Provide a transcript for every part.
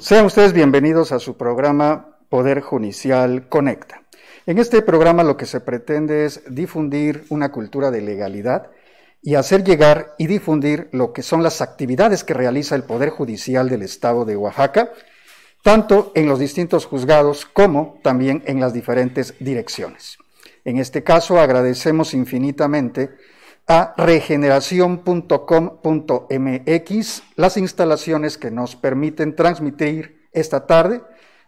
Sean ustedes bienvenidos a su programa Poder Judicial Conecta. En este programa lo que se pretende es difundir una cultura de legalidad y hacer llegar y difundir lo que son las actividades que realiza el Poder Judicial del Estado de Oaxaca, tanto en los distintos juzgados como también en las diferentes direcciones. En este caso agradecemos infinitamente a regeneración.com.mx las instalaciones que nos permiten transmitir esta tarde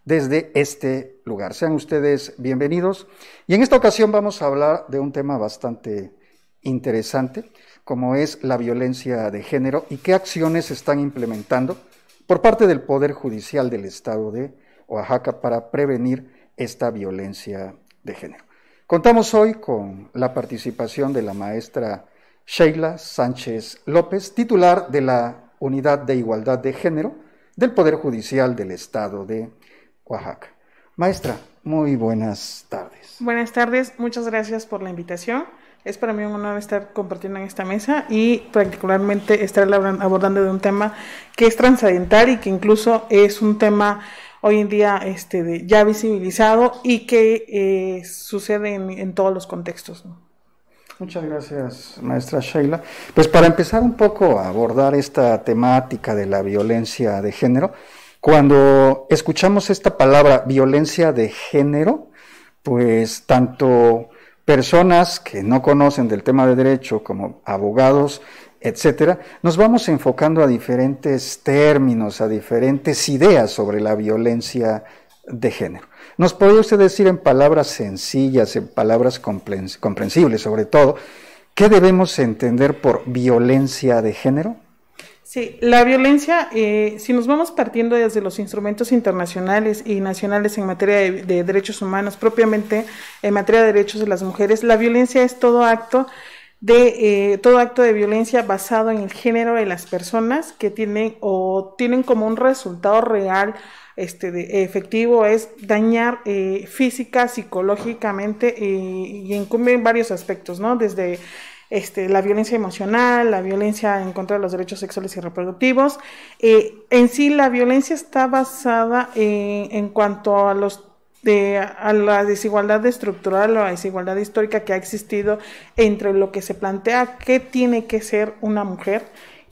desde este lugar. Sean ustedes bienvenidos. Y en esta ocasión vamos a hablar de un tema bastante interesante, como es la violencia de género y qué acciones se están implementando por parte del Poder Judicial del Estado de Oaxaca para prevenir esta violencia de género. Contamos hoy con la participación de la maestra Sheila Sánchez López, titular de la Unidad de Igualdad de Género del Poder Judicial del Estado de Oaxaca. Maestra, muy buenas tardes. Buenas tardes, muchas gracias por la invitación. Es para mí un honor estar compartiendo en esta mesa y particularmente estar abordando de un tema que es trascendental y que incluso es un tema hoy en día ya visibilizado y que sucede en todos los contextos, ¿no? Muchas gracias, maestra Sheila. Pues para empezar un poco a abordar esta temática de la violencia de género, cuando escuchamos esta palabra violencia de género, pues tanto personas que no conocen del tema de derecho como abogados, etcétera, nos vamos enfocando a diferentes términos, a diferentes ideas sobre la violencia de género. ¿Nos podría usted decir en palabras sencillas, en palabras comprensibles sobre todo, qué debemos entender por violencia de género? Sí, la violencia, si nos vamos partiendo desde los instrumentos internacionales y nacionales en materia de derechos humanos, propiamente en materia de derechos de las mujeres, la violencia es todo acto de violencia basado en el género de las personas que tienen como un resultado real efectivo es dañar física, psicológicamente y incumbe en varios aspectos, ¿no? Desde la violencia emocional, la violencia en contra de los derechos sexuales y reproductivos. En sí, la violencia está basada en cuanto a la desigualdad estructural o la desigualdad histórica que ha existido entre lo que se plantea qué tiene que ser una mujer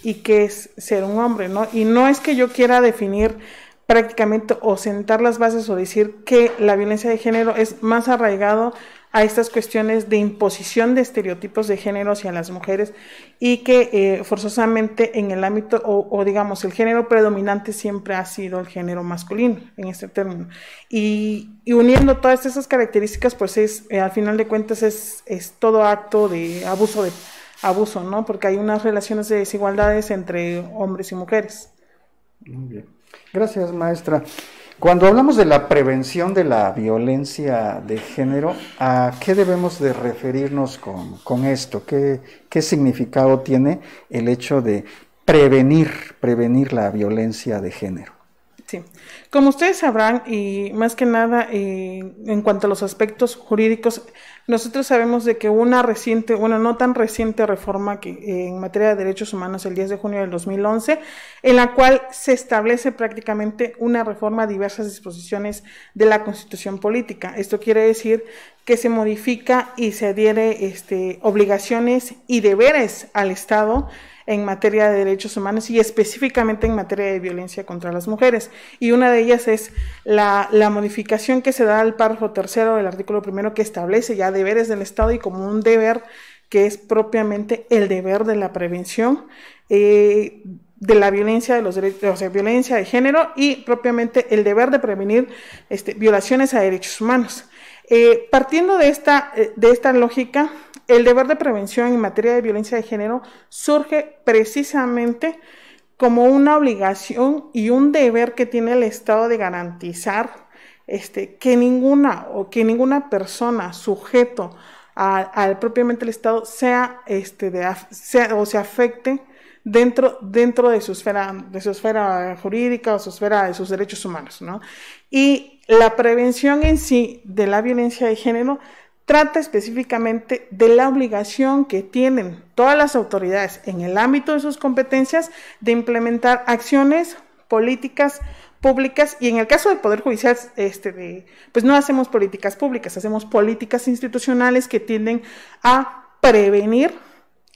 y qué es ser un hombre, ¿no? Y no es que yo quiera definir prácticamente o sentar las bases o decir que la violencia de género es más arraigado a estas cuestiones de imposición de estereotipos de género hacia las mujeres y que forzosamente en el ámbito o digamos el género predominante siempre ha sido el género masculino en este término y uniendo todas esas características pues al final de cuentas es todo acto de abuso, ¿no? Porque hay unas relaciones de desigualdades entre hombres y mujeres. Muy bien. Gracias, maestra. Cuando hablamos de la prevención de la violencia de género, ¿a qué debemos de referirnos con esto? ¿Qué significado tiene el hecho de prevenir la violencia de género? Sí, como ustedes sabrán, y más que nada en cuanto a los aspectos jurídicos, nosotros sabemos de que una no tan reciente reforma que en materia de derechos humanos el 10 de junio del 2011, en la cual se establece prácticamente una reforma a diversas disposiciones de la Constitución política. Esto quiere decir que se modifica y se adhiere obligaciones y deberes al Estado en materia de derechos humanos y específicamente en materia de violencia contra las mujeres. Y una de ellas es la modificación que se da al párrafo tercero del artículo primero que establece ya deberes del Estado y como un deber que es propiamente el deber de la prevención de la violencia de los derechos, o sea, violencia de género y propiamente el deber de prevenir violaciones a derechos humanos. Partiendo de esta lógica, el deber de prevención en materia de violencia de género surge precisamente como una obligación y un deber que tiene el Estado de garantizar que ninguna persona sujeto al propiamente el Estado se afecte dentro de su esfera jurídica o su esfera de sus derechos humanos, ¿no? Y la prevención en sí de la violencia de género trata específicamente de la obligación que tienen todas las autoridades en el ámbito de sus competencias de implementar acciones, políticas públicas, y en el caso del Poder Judicial, pues no hacemos políticas públicas, hacemos políticas institucionales que tienden a prevenir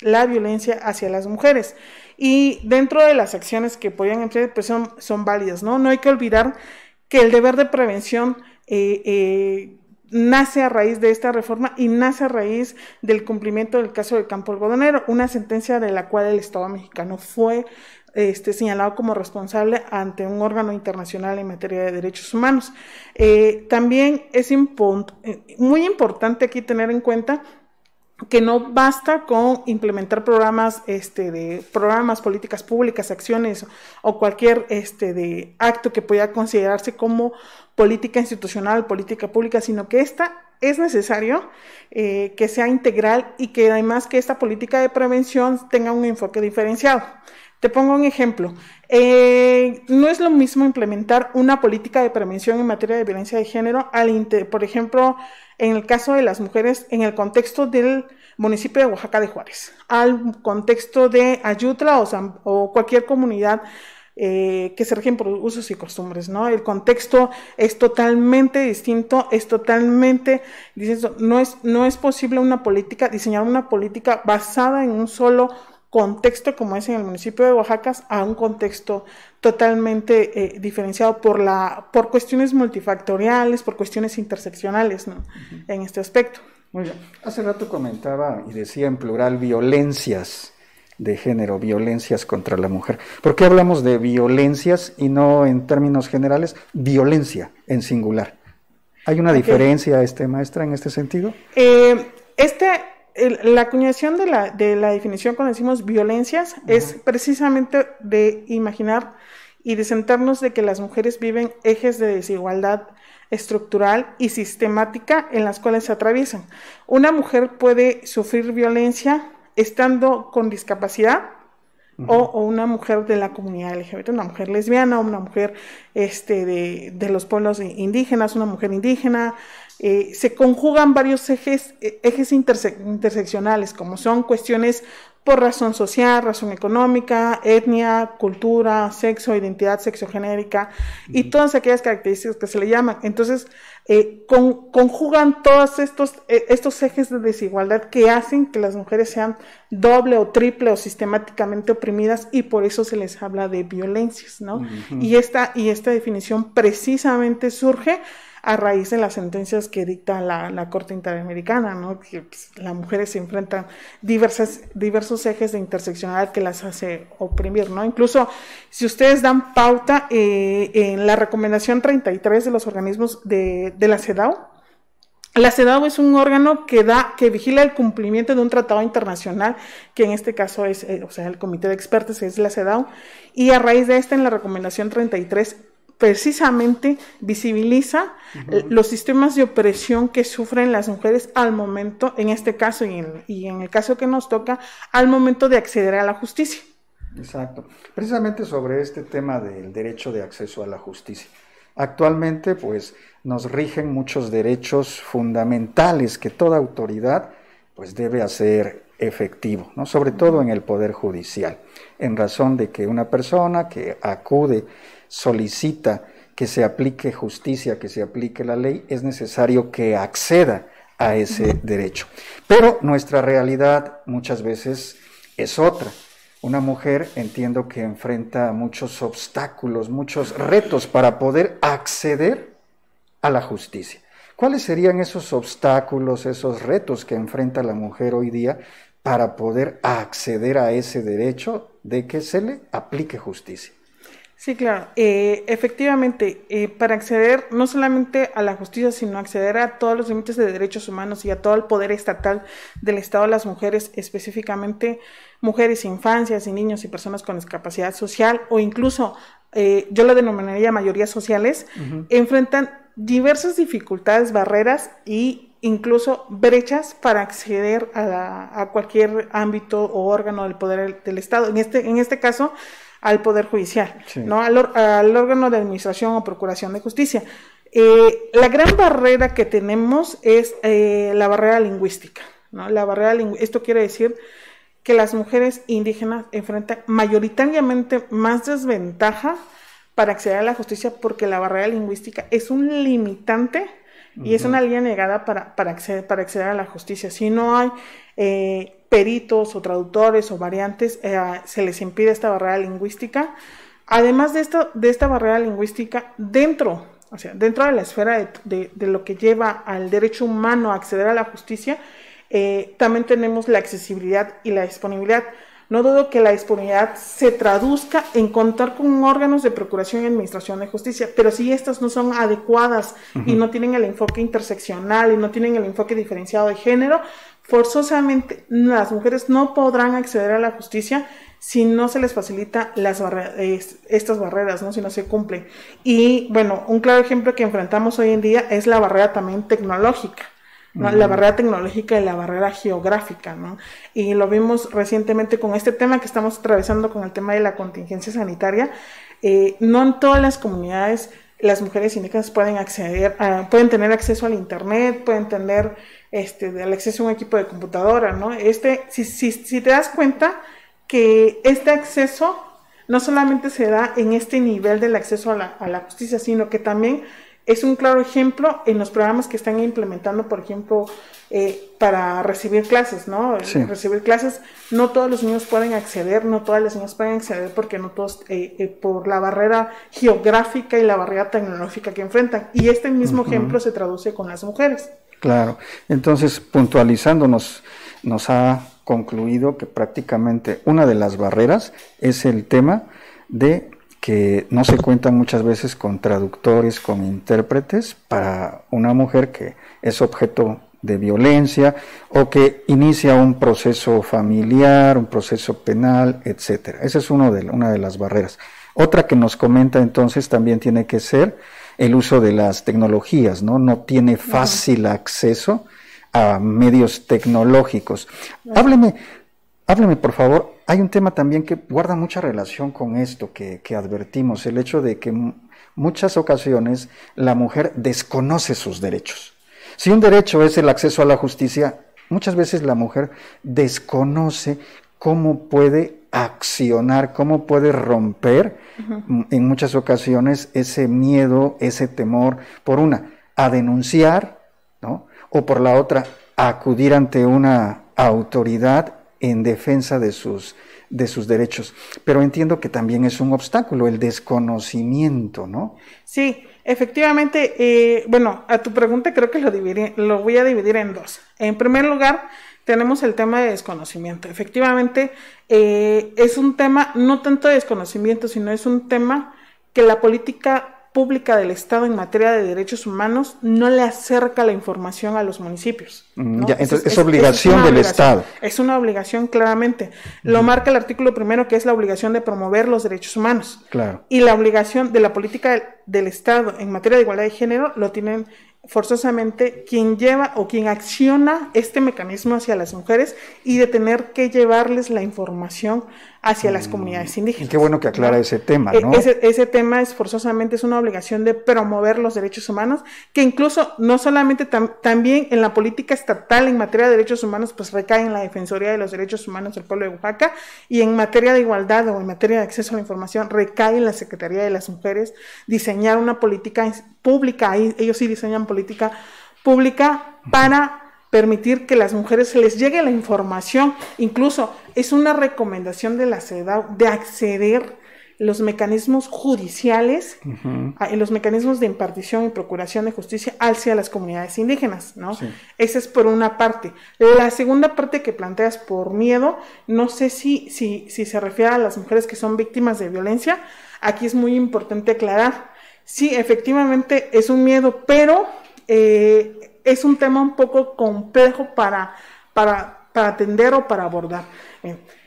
la violencia hacia las mujeres. Y dentro de las acciones que podrían emplear, pues son válidas, ¿no? No hay que olvidar que el deber de prevención nace a raíz de esta reforma y nace a raíz del cumplimiento del caso del Campo Algodonero, una sentencia de la cual el Estado mexicano fue señalado como responsable ante un órgano internacional en materia de derechos humanos. También es muy importante aquí tener en cuenta que no basta con implementar programas, políticas públicas, acciones o cualquier acto que pueda considerarse como política institucional, política pública, sino que es necesario que sea integral y que además que esta política de prevención tenga un enfoque diferenciado. Te pongo un ejemplo. No es lo mismo implementar una política de prevención en materia de violencia de género, por ejemplo, en el caso de las mujeres, en el contexto del municipio de Oaxaca de Juárez, al contexto de Ayutla o cualquier comunidad que se rigen por usos y costumbres, ¿no? El contexto es totalmente distinto, no es posible diseñar una política basada en un solo contexto como es en el municipio de Oaxaca a un contexto totalmente diferenciado por cuestiones multifactoriales, por cuestiones interseccionales, ¿no? En este aspecto. Muy bien. Hace rato comentaba y decía en plural violencias de género, violencias contra la mujer. ¿Por qué hablamos de violencias y no en términos generales violencia en singular? ¿Hay una diferencia, maestra, en este sentido? La acuñación de la definición cuando decimos violencias es precisamente de imaginar y de sentarnos de que las mujeres viven ejes de desigualdad estructural y sistemática en las cuales se atraviesan. Una mujer puede sufrir violencia estando con discapacidad o una mujer de la comunidad LGBT, una mujer lesbiana, una mujer de los pueblos indígenas, una mujer indígena. Se conjugan varios ejes interseccionales, como son cuestiones por razón social, razón económica, etnia, cultura, sexo, identidad sexogenérica y todas aquellas características que se le llaman. Entonces, conjugan todos estos ejes de desigualdad que hacen que las mujeres sean doble o triple o sistemáticamente oprimidas y por eso se les habla de violencias, ¿no? Y esta definición precisamente surge a raíz de las sentencias que dicta la Corte Interamericana, ¿no? Que pues, las mujeres se enfrentan diversos ejes de interseccionalidad que las hace oprimir, ¿no? Incluso si ustedes dan pauta en la recomendación 33 de los organismos de la CEDAW, la CEDAW es un órgano que vigila el cumplimiento de un tratado internacional, que en este caso es, el Comité de Expertos es la CEDAW, y a raíz de en la recomendación 33 precisamente visibiliza los sistemas de opresión que sufren las mujeres al momento, en este caso y en el caso que nos toca, al momento de acceder a la justicia. Exacto. Precisamente sobre este tema del derecho de acceso a la justicia. Actualmente, pues, nos rigen muchos derechos fundamentales que toda autoridad, pues, debe hacer efectivo, ¿no? Sobre todo en el Poder Judicial, en razón de que una persona que acude solicita que se aplique justicia, que se aplique la ley, es necesario que acceda a ese derecho. Pero nuestra realidad muchas veces es otra. Una mujer, entiendo que enfrenta muchos obstáculos, muchos retos para poder acceder a la justicia. ¿Cuáles serían esos obstáculos, esos retos que enfrenta la mujer hoy día para poder acceder a ese derecho de que se le aplique justicia? Sí, claro. Efectivamente, para acceder no solamente a la justicia, sino acceder a todos los límites de derechos humanos y a todo el poder estatal del Estado, las mujeres, específicamente mujeres, infancias y niños y personas con discapacidad social o incluso, yo lo denominaría mayorías sociales, enfrentan diversas dificultades, barreras y incluso brechas para acceder a cualquier ámbito o órgano del poder del Estado. En este caso, al Poder Judicial, sí, ¿no? Al órgano de administración o procuración de justicia. La gran barrera que tenemos es la barrera lingüística, ¿no? Esto quiere decir que las mujeres indígenas enfrentan mayoritariamente más desventaja para acceder a la justicia, porque la barrera lingüística es un limitante y es una línea negada para acceder a la justicia. Si no hay peritos o traductores o variantes, se les impide esta barrera lingüística. Además de esta barrera lingüística, dentro de la esfera de lo que lleva al derecho humano a acceder a la justicia, también tenemos la accesibilidad y la disponibilidad. No dudo que la disponibilidad se traduzca en contar con órganos de procuración y administración de justicia, pero si estas no son adecuadas y no tienen el enfoque interseccional y no tienen el enfoque diferenciado de género, forzosamente las mujeres no podrán acceder a la justicia si no se les facilita estas barreras, ¿no? Si no se cumplen. Y bueno, un claro ejemplo que enfrentamos hoy en día es la barrera también tecnológica, ¿no? La barrera tecnológica y la barrera geográfica, ¿no? Y lo vimos recientemente con este tema que estamos atravesando con el tema de la contingencia sanitaria. No en todas las comunidades las mujeres indígenas pueden pueden tener acceso al internet, pueden tener el acceso a un equipo de computadora, ¿no? Si te das cuenta que este acceso no solamente se da en este nivel del acceso a la justicia, sino que también es un claro ejemplo en los programas que están implementando, por ejemplo, para recibir clases, ¿no? Sí. Recibir clases, no todos los niños pueden acceder, no todas las niñas pueden acceder porque no todos, por la barrera geográfica y la barrera tecnológica que enfrentan. Y este mismo ejemplo se traduce con las mujeres. Claro. Entonces, puntualizándonos, nos ha concluido que prácticamente una de las barreras es el tema de que no se cuentan muchas veces con traductores, con intérpretes para una mujer que es objeto de violencia o que inicia un proceso familiar, un proceso penal, etcétera. Esa es una de las barreras. Otra que nos comenta entonces también tiene que ser el uso de las tecnologías, ¿no? No tiene fácil acceso a medios tecnológicos. Hábleme por favor. Hay un tema también que guarda mucha relación con esto que advertimos, el hecho de que en muchas ocasiones la mujer desconoce sus derechos. Si un derecho es el acceso a la justicia, muchas veces la mujer desconoce cómo puede accionar, cómo puede romper en muchas ocasiones ese miedo, ese temor, por una, a denunciar, ¿no? O por la otra, a acudir ante una autoridad en defensa de sus derechos. Pero entiendo que también es un obstáculo, el desconocimiento, ¿no? Sí, efectivamente, bueno, a tu pregunta creo que lo voy a dividir en dos. En primer lugar, tenemos el tema de desconocimiento. Efectivamente, es un tema no tanto de desconocimiento, sino es un tema que la política pública del Estado en materia de derechos humanos no le acerca la información a los municipios, ¿no? Ya, entonces es obligación del Estado. Es una obligación, claramente. Lo marca el artículo primero, que es la obligación de promover los derechos humanos. Claro. Y la obligación de la política del Estado en materia de igualdad de género lo tienen forzosamente quien lleva o quien acciona este mecanismo hacia las mujeres y de tener que llevarles la información hacia las comunidades indígenas. Qué bueno que aclara, ¿no? Ese tema, ¿no? Ese tema es una obligación de promover los derechos humanos, que incluso no solamente también en la política estatal en materia de derechos humanos, pues recae en la Defensoría de los Derechos Humanos del Pueblo de Oaxaca, y en materia de igualdad o en materia de acceso a la información recae en la Secretaría de las Mujeres diseñar una política pública. Ellos sí diseñan política pública para permitir que las mujeres se les llegue la información. Incluso es una recomendación de la CEDAW de acceder los mecanismos judiciales, los mecanismos de impartición y procuración de justicia hacia las comunidades indígenas, ¿no? Sí. Esa es por una parte. La segunda parte que planteas por miedo, no sé si se refiere a las mujeres que son víctimas de violencia. Aquí es muy importante aclarar. Sí, efectivamente es un miedo, pero es un tema un poco complejo para atender o para abordar.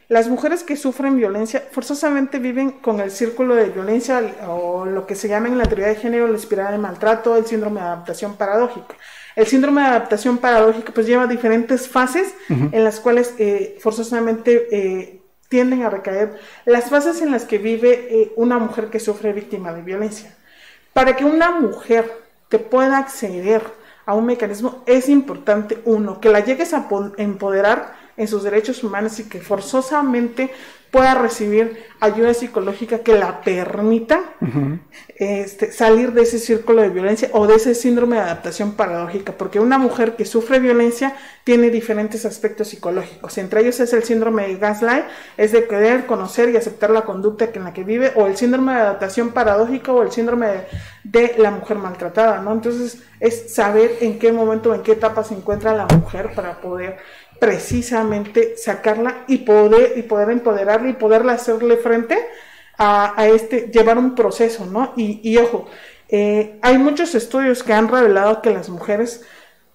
Las mujeres que sufren violencia forzosamente viven con el círculo de violencia o lo que se llama en la teoría de género la espiral de maltrato, el síndrome de adaptación paradójica. El síndrome de adaptación paradójica pues lleva diferentes fases en las cuales forzosamente tienden a recaer las fases en las que vive una mujer que sufre víctima de violencia. Para que una mujer te pueda acceder a un mecanismo es importante, uno, que la llegues a empoderar en sus derechos humanos y que forzosamente pueda recibir ayuda psicológica que la permita salir de ese círculo de violencia o de ese síndrome de adaptación paradójica, porque una mujer que sufre violencia tiene diferentes aspectos psicológicos, entre ellos es el síndrome de gaslight, es de querer conocer y aceptar la conducta en la que vive, o el síndrome de adaptación paradójica o el síndrome de la mujer maltratada, ¿no? Entonces es saber en qué momento, en qué etapa se encuentra la mujer para poder precisamente sacarla y poder empoderarla y poderla hacerle frente a llevar un proceso, ¿no? Y ojo, hay muchos estudios que han revelado que las mujeres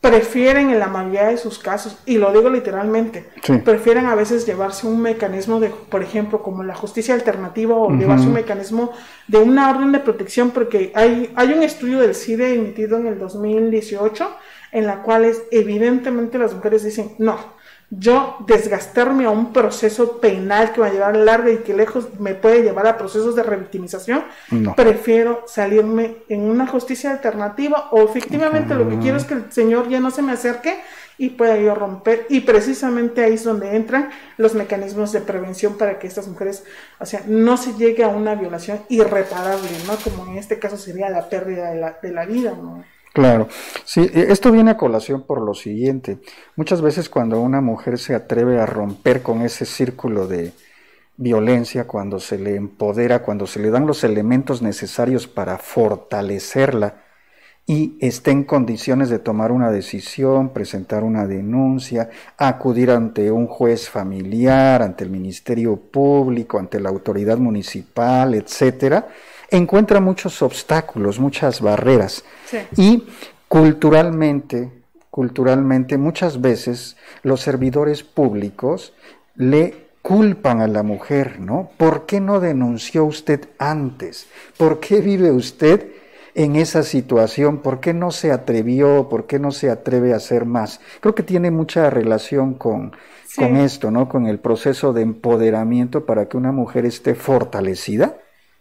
prefieren en la mayoría de sus casos, y lo digo literalmente, prefieren a veces llevarse un mecanismo de, por ejemplo, como la justicia alternativa o llevarse un mecanismo de una orden de protección, porque hay un estudio del CIDE emitido en el 2018 en la cual evidentemente las mujeres dicen, no, yo desgastarme a un proceso penal que va a llevar largo y que lejos me puede llevar a procesos de revictimización, prefiero salirme en una justicia alternativa, o efectivamente lo que quiero es que el señor ya no se me acerque y pueda yo romper, y precisamente ahí es donde entran los mecanismos de prevención para que estas mujeres, o sea, no se llegue a una violación irreparable, ¿no? Como en este caso sería la pérdida de la vida, ¿no? Claro, sí, esto viene a colación por lo siguiente. Muchas veces cuando una mujer se atreve a romper con ese círculo de violencia, cuando se le empodera, cuando se le dan los elementos necesarios para fortalecerla y esté en condiciones de tomar una decisión, presentar una denuncia, acudir ante un juez familiar, ante el Ministerio Público, ante la autoridad municipal, etcétera, encuentra muchos obstáculos, muchas barreras. Sí. Y culturalmente muchas veces los servidores públicos le culpan a la mujer, ¿no? ¿Por qué no denunció usted antes? ¿Por qué vive usted en esa situación? ¿Por qué no se atrevió? ¿Por qué no se atreve a hacer más? Creo que tiene mucha relación con esto, ¿no? Con el proceso de empoderamiento para que una mujer esté fortalecida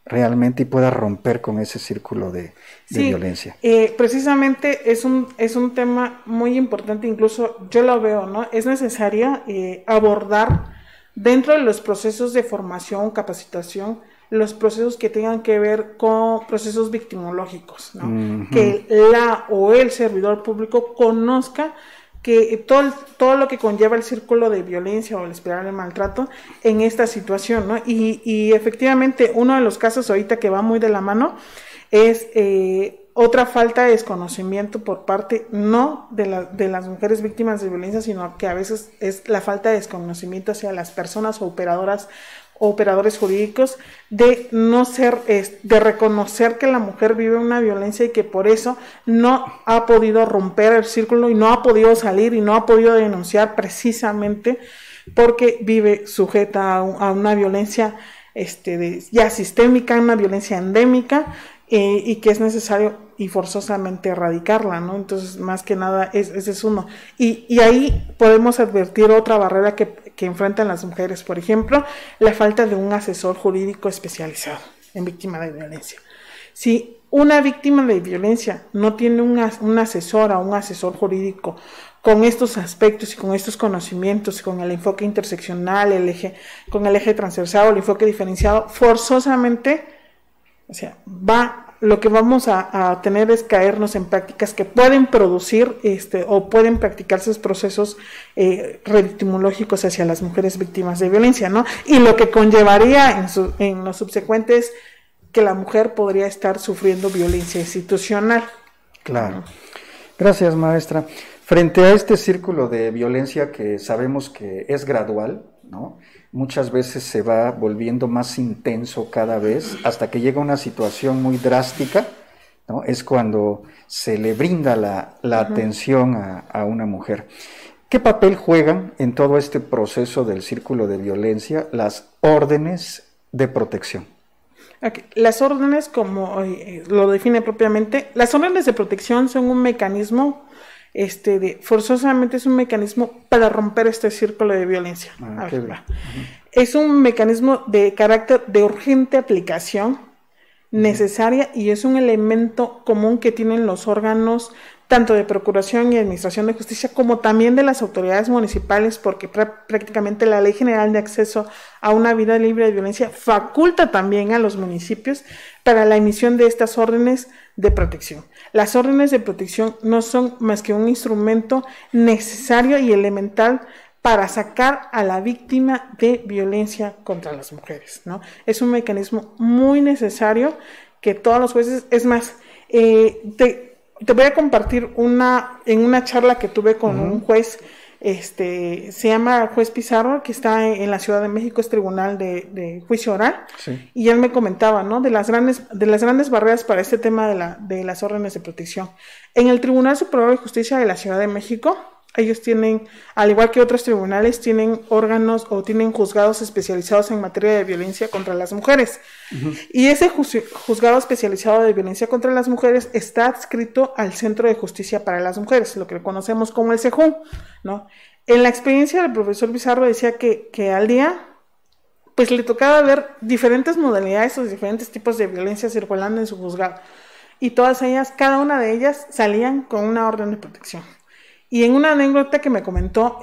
realmente y pueda romper con ese círculo de violencia. Precisamente es un tema muy importante, incluso yo lo veo, ¿no? Es necesario abordar dentro de los procesos de formación, capacitación, los procesos que tengan que ver con procesos victimológicos, ¿no? Que la o el servidor público conozca que todo lo que conlleva el círculo de violencia o el espiral de maltrato en esta situación, ¿no? Y efectivamente uno de los casos ahorita que va muy de la mano es otra falta de desconocimiento por parte no de las mujeres víctimas de violencia, sino que a veces es la falta de desconocimiento hacia las personas o operadores jurídicos de no ser, de reconocer que la mujer vive una violencia y que por eso no ha podido romper el círculo y no ha podido salir y no ha podido denunciar, precisamente porque vive sujeta a una violencia ya sistémica, una violencia endémica, y que es necesario y forzosamente erradicarla, ¿no? Entonces, más que nada, ese es uno. Y ahí podemos advertir otra barrera que enfrentan las mujeres, por ejemplo, la falta de un asesor jurídico especializado en víctima de violencia. Si una víctima de violencia no tiene un asesor o un asesor jurídico con estos aspectos y con estos conocimientos, con el enfoque interseccional, con el eje transversal o el enfoque diferenciado, forzosamente, o sea, lo que vamos a tener es caernos en prácticas que pueden producir o pueden practicarse esos procesos revictimológicos hacia las mujeres víctimas de violencia, ¿no? Y lo que conllevaría en los subsecuentes que la mujer podría estar sufriendo violencia institucional. Claro. Gracias, maestra. Frente a este círculo de violencia que sabemos que es gradual, ¿no? Muchas veces se va volviendo más intenso cada vez hasta que llega una situación muy drástica, ¿no? Es cuando se le brinda la atención a una mujer. ¿Qué papel juegan en todo este proceso del círculo de violencia las órdenes de protección? Okay. Las órdenes, como lo define propiamente, las órdenes de protección son un mecanismo forzosamente es un mecanismo para romper este círculo de violencia. Es un mecanismo de carácter de urgente aplicación necesaria y es un elemento común que tienen los órganos tanto de Procuración y Administración de Justicia, como también de las autoridades municipales, porque prácticamente la Ley General de Acceso a una Vida Libre de Violencia faculta también a los municipios para la emisión de estas órdenes de protección. Las órdenes de protección no son más que un instrumento necesario y elemental para sacar a la víctima de violencia contra las mujeres, ¿no? Es un mecanismo muy necesario que todos los jueces, es más, te voy a compartir en una charla que tuve con un juez, se llama juez Pizarro, que está en la Ciudad de México, es tribunal de juicio oral, sí. Y él me comentaba, ¿no?, de las grandes barreras para este tema de las órdenes de protección. En el Tribunal Superior de Justicia de la Ciudad de México, ellos tienen, al igual que otros tribunales, tienen órganos o tienen juzgados especializados en materia de violencia contra las mujeres. Y ese juzgado especializado de violencia contra las mujeres está adscrito al Centro de Justicia para las Mujeres, lo que conocemos como el CEJUM, ¿no? En la experiencia del profesor Pizarro decía que al día, pues le tocaba ver diferentes modalidades o diferentes tipos de violencia circulando en su juzgado. Y todas ellas, cada una de ellas, salían con una orden de protección. Y en una anécdota que me comentó,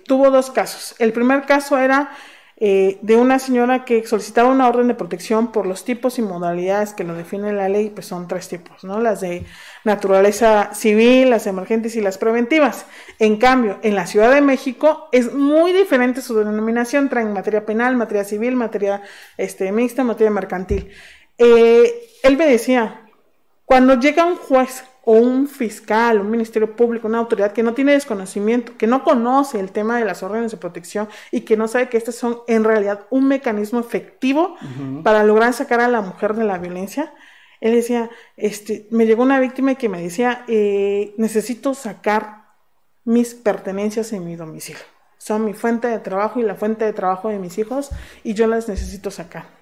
tuvo dos casos. El primer caso era de una señora que solicitaba una orden de protección por los tipos y modalidades que lo define la ley, pues son 3 tipos, ¿no? Las de naturaleza civil, las emergentes y las preventivas. En cambio, en la Ciudad de México es muy diferente su denominación, traen materia penal, materia civil, materia mixta, materia mercantil. Él me decía, cuando llega un juez o un fiscal, un ministerio público, una autoridad que no tiene desconocimiento, que no conoce el tema de las órdenes de protección y que no sabe que estos son en realidad un mecanismo efectivo para lograr sacar a la mujer de la violencia, él decía, me llegó una víctima que me decía, necesito sacar mis pertenencias en mi domicilio, son mi fuente de trabajo y la fuente de trabajo de mis hijos y yo las necesito sacar.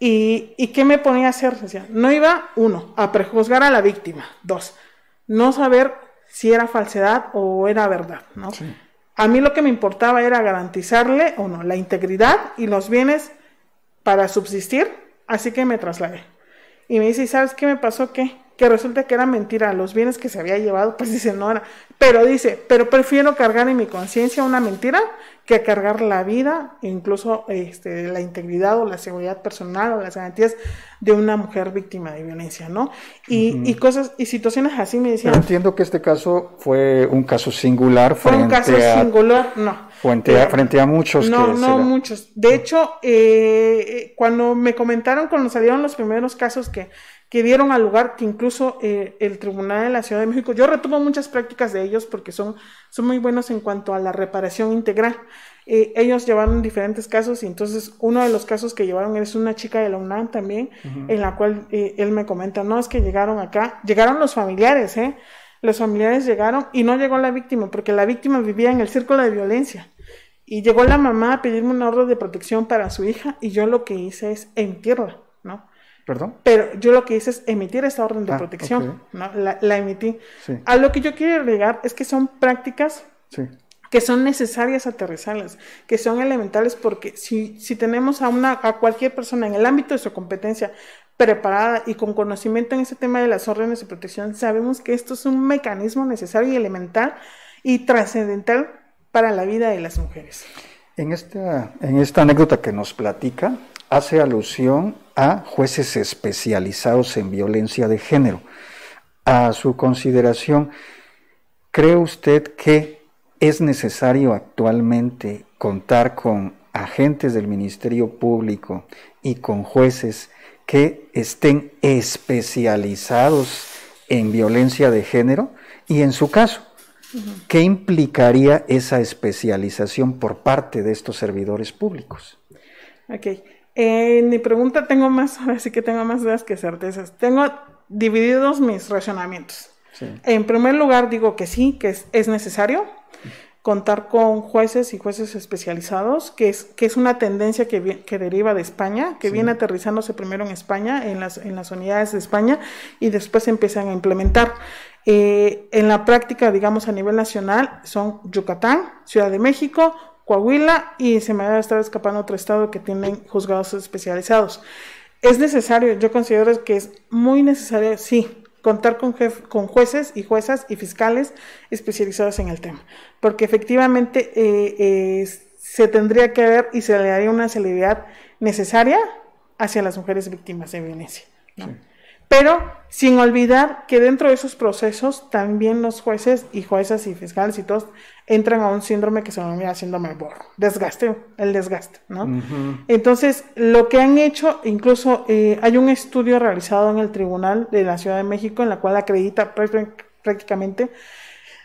¿Y qué me ponía a hacer? Decía, no iba, 1, a prejuzgar a la víctima, 2, no saber si era falsedad o era verdad, ¿no? Sí. A mí lo que me importaba era garantizarle o no la integridad y los bienes para subsistir, así que me trasladé. Y me dice, ¿sabes qué me pasó? Que resulta que era mentira, los bienes que se había llevado, pues dice, no era. Pero prefiero cargar en mi conciencia una mentira que cargar la vida, incluso la integridad o la seguridad personal o las garantías de una mujer víctima de violencia, ¿no? Y cosas y situaciones así me decían. Pero entiendo que este caso fue un caso singular frente a... Fue un caso singular, no. Frente a muchos. No muchos. De hecho, cuando me comentaron, cuando salieron los primeros casos que dieron al lugar, que incluso el Tribunal de la Ciudad de México, yo retomo muchas prácticas de ellos porque son muy buenos en cuanto a la reparación integral. Ellos llevaron diferentes casos y entonces uno de los casos que llevaron es una chica de la UNAM también, en la cual él me comenta, no, es que llegaron acá, llegaron los familiares, los familiares llegaron y no llegó la víctima, porque la víctima vivía en el círculo de violencia. Y llegó la mamá a pedirme una orden de protección para su hija y yo lo que hice es emitirla, ¿no? ¿Perdón? Pero yo lo que hice es emitir esta orden de protección, okay. ¿No? La emití. Sí. A lo que yo quiero agregar es que son prácticas que son necesarias aterrizarlas, que son elementales, porque si tenemos a cualquier persona en el ámbito de su competencia preparada y con conocimiento en ese tema de las órdenes de protección, sabemos que esto es un mecanismo necesario y elemental y trascendental para la vida de las mujeres. En esta anécdota que nos platica, hace alusión a jueces especializados en violencia de género. A su consideración, ¿cree usted que es necesario actualmente contar con agentes del Ministerio Público y con jueces que estén especializados en violencia de género? Y en su caso, ¿qué implicaría esa especialización por parte de estos servidores públicos? Ok. En mi pregunta ahora sí que tengo más dudas que certezas. Tengo divididos mis razonamientos. Sí. En primer lugar, digo que sí, que es necesario contar con jueces y jueces especializados, que es una tendencia que deriva de España, que viene aterrizándose primero en España, en las unidades de España, y después empiezan a implementar. En la práctica, digamos, a nivel nacional, son Yucatán, Ciudad de México, Coahuila, y se me va a estar escapando otro estado que tienen juzgados especializados. Es necesario, yo considero que es muy necesario, sí, contar con jueces y juezas y fiscales especializados en el tema, porque efectivamente se tendría que ver y se le daría una celeridad necesaria hacia las mujeres víctimas de violencia, ¿no? Sí. Pero sin olvidar que dentro de esos procesos también los jueces y juezas y fiscales y todos entran a un síndrome que se denomina síndrome de borro, el desgaste, ¿no? Uh-huh. Entonces, lo que han hecho, incluso hay un estudio realizado en el Tribunal de la Ciudad de México en la cual acredita prácticamente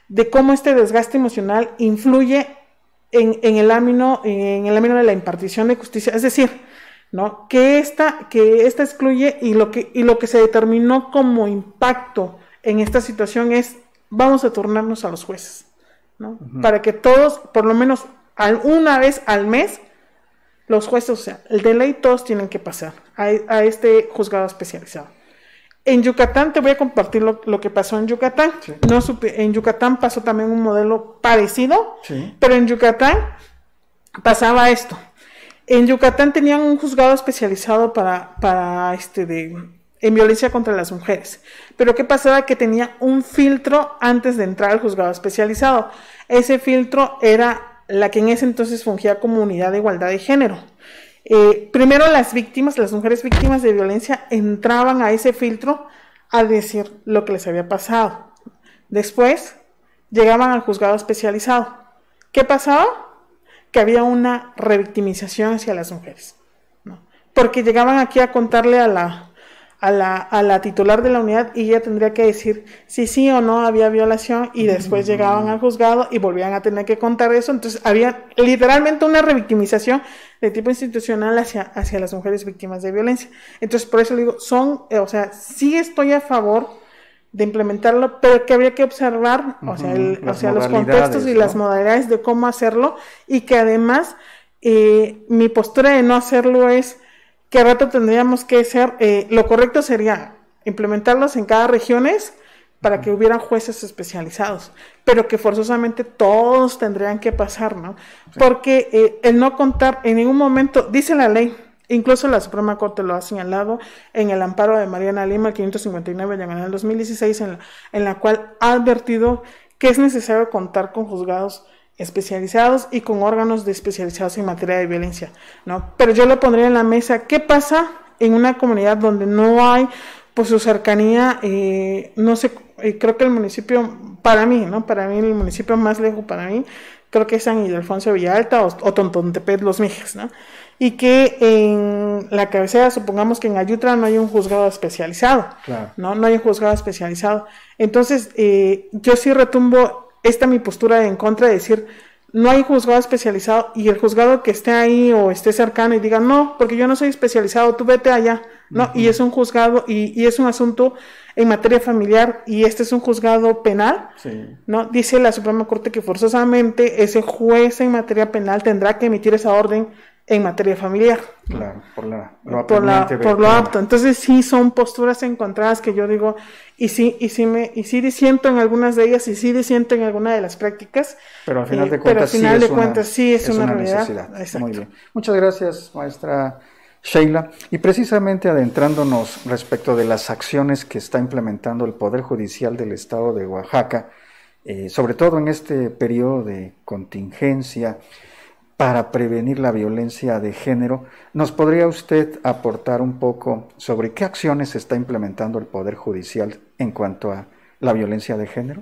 de cómo este desgaste emocional influye en el ámbito de la impartición de justicia, es decir, ¿no? Que esta excluye y lo que se determinó como impacto en esta situación es vamos a turnarnos a los jueces, ¿no? Uh-huh. Para que todos, por lo menos una vez al mes, los jueces, o sea, el de ley, todos tienen que pasar a este juzgado especializado. En Yucatán, te voy a compartir lo que pasó en Yucatán. Sí. En Yucatán pasó también un modelo parecido, sí. Pero en Yucatán pasaba esto. En Yucatán tenían un juzgado especializado en violencia contra las mujeres. Pero ¿qué pasaba? Que tenía un filtro antes de entrar al juzgado especializado. Ese filtro era la que en ese entonces fungía como unidad de igualdad de género. Primero las mujeres víctimas de violencia entraban a ese filtro a decir lo que les había pasado. Después llegaban al juzgado especializado. ¿Qué pasaba? Que había una revictimización hacia las mujeres, ¿no? Porque llegaban aquí a contarle a la titular de la unidad y ella tendría que decir si sí o no había violación y después llegaban al juzgado y volvían a tener que contar eso. Entonces había literalmente una revictimización de tipo institucional hacia las mujeres víctimas de violencia. Entonces por eso le digo, sí estoy a favor de implementarlo, pero que habría que observar, los contextos y, ¿no?, las modalidades de cómo hacerlo, y que además mi postura de no hacerlo es que a rato tendríamos que ser, lo correcto sería implementarlos en cada regiones para que hubieran jueces especializados, pero que forzosamente todos tendrían que pasar, ¿no? Sí. Porque el no contar en ningún momento, dice la ley, incluso la Suprema Corte lo ha señalado en el amparo de Mariana Lima, el 559 del 2016, en la cual ha advertido que es necesario contar con juzgados especializados y con órganos especializados en materia de violencia, ¿no? Pero yo lo pondría en la mesa, ¿qué pasa en una comunidad donde no hay, pues, su cercanía? No sé, creo que el municipio, para mí el municipio más lejos para mí, creo que es San Ildefonso de Villalta o Tontontepec, Los Mijes, ¿no? Y que en la cabecera, supongamos que en Ayutla no hay un juzgado especializado, claro, no hay un juzgado especializado. Entonces, yo sí retumbo mi postura en contra de decir, no hay juzgado especializado, y el juzgado que esté ahí o esté cercano y diga, no, porque yo no soy especializado, tú vete allá, ¿no? Uh-huh. Y es un juzgado, y es un asunto en materia familiar, y este es un juzgado penal, sí, ¿no? Dice la Suprema Corte que forzosamente ese juez en materia penal tendrá que emitir esa orden en materia familiar. Claro, por lo apto. Entonces sí son posturas encontradas que yo digo, y sí disiento en algunas de ellas, y sí disiento en alguna de las prácticas. Pero al final de cuentas, sí es una realidad. Exacto. Muy bien. Muchas gracias, maestra Sheila. Y precisamente adentrándonos respecto de las acciones que está implementando el Poder Judicial del Estado de Oaxaca, sobre todo en este periodo de contingencia, para prevenir la violencia de género, ¿nos podría usted aportar un poco sobre qué acciones está implementando el Poder Judicial en cuanto a la violencia de género?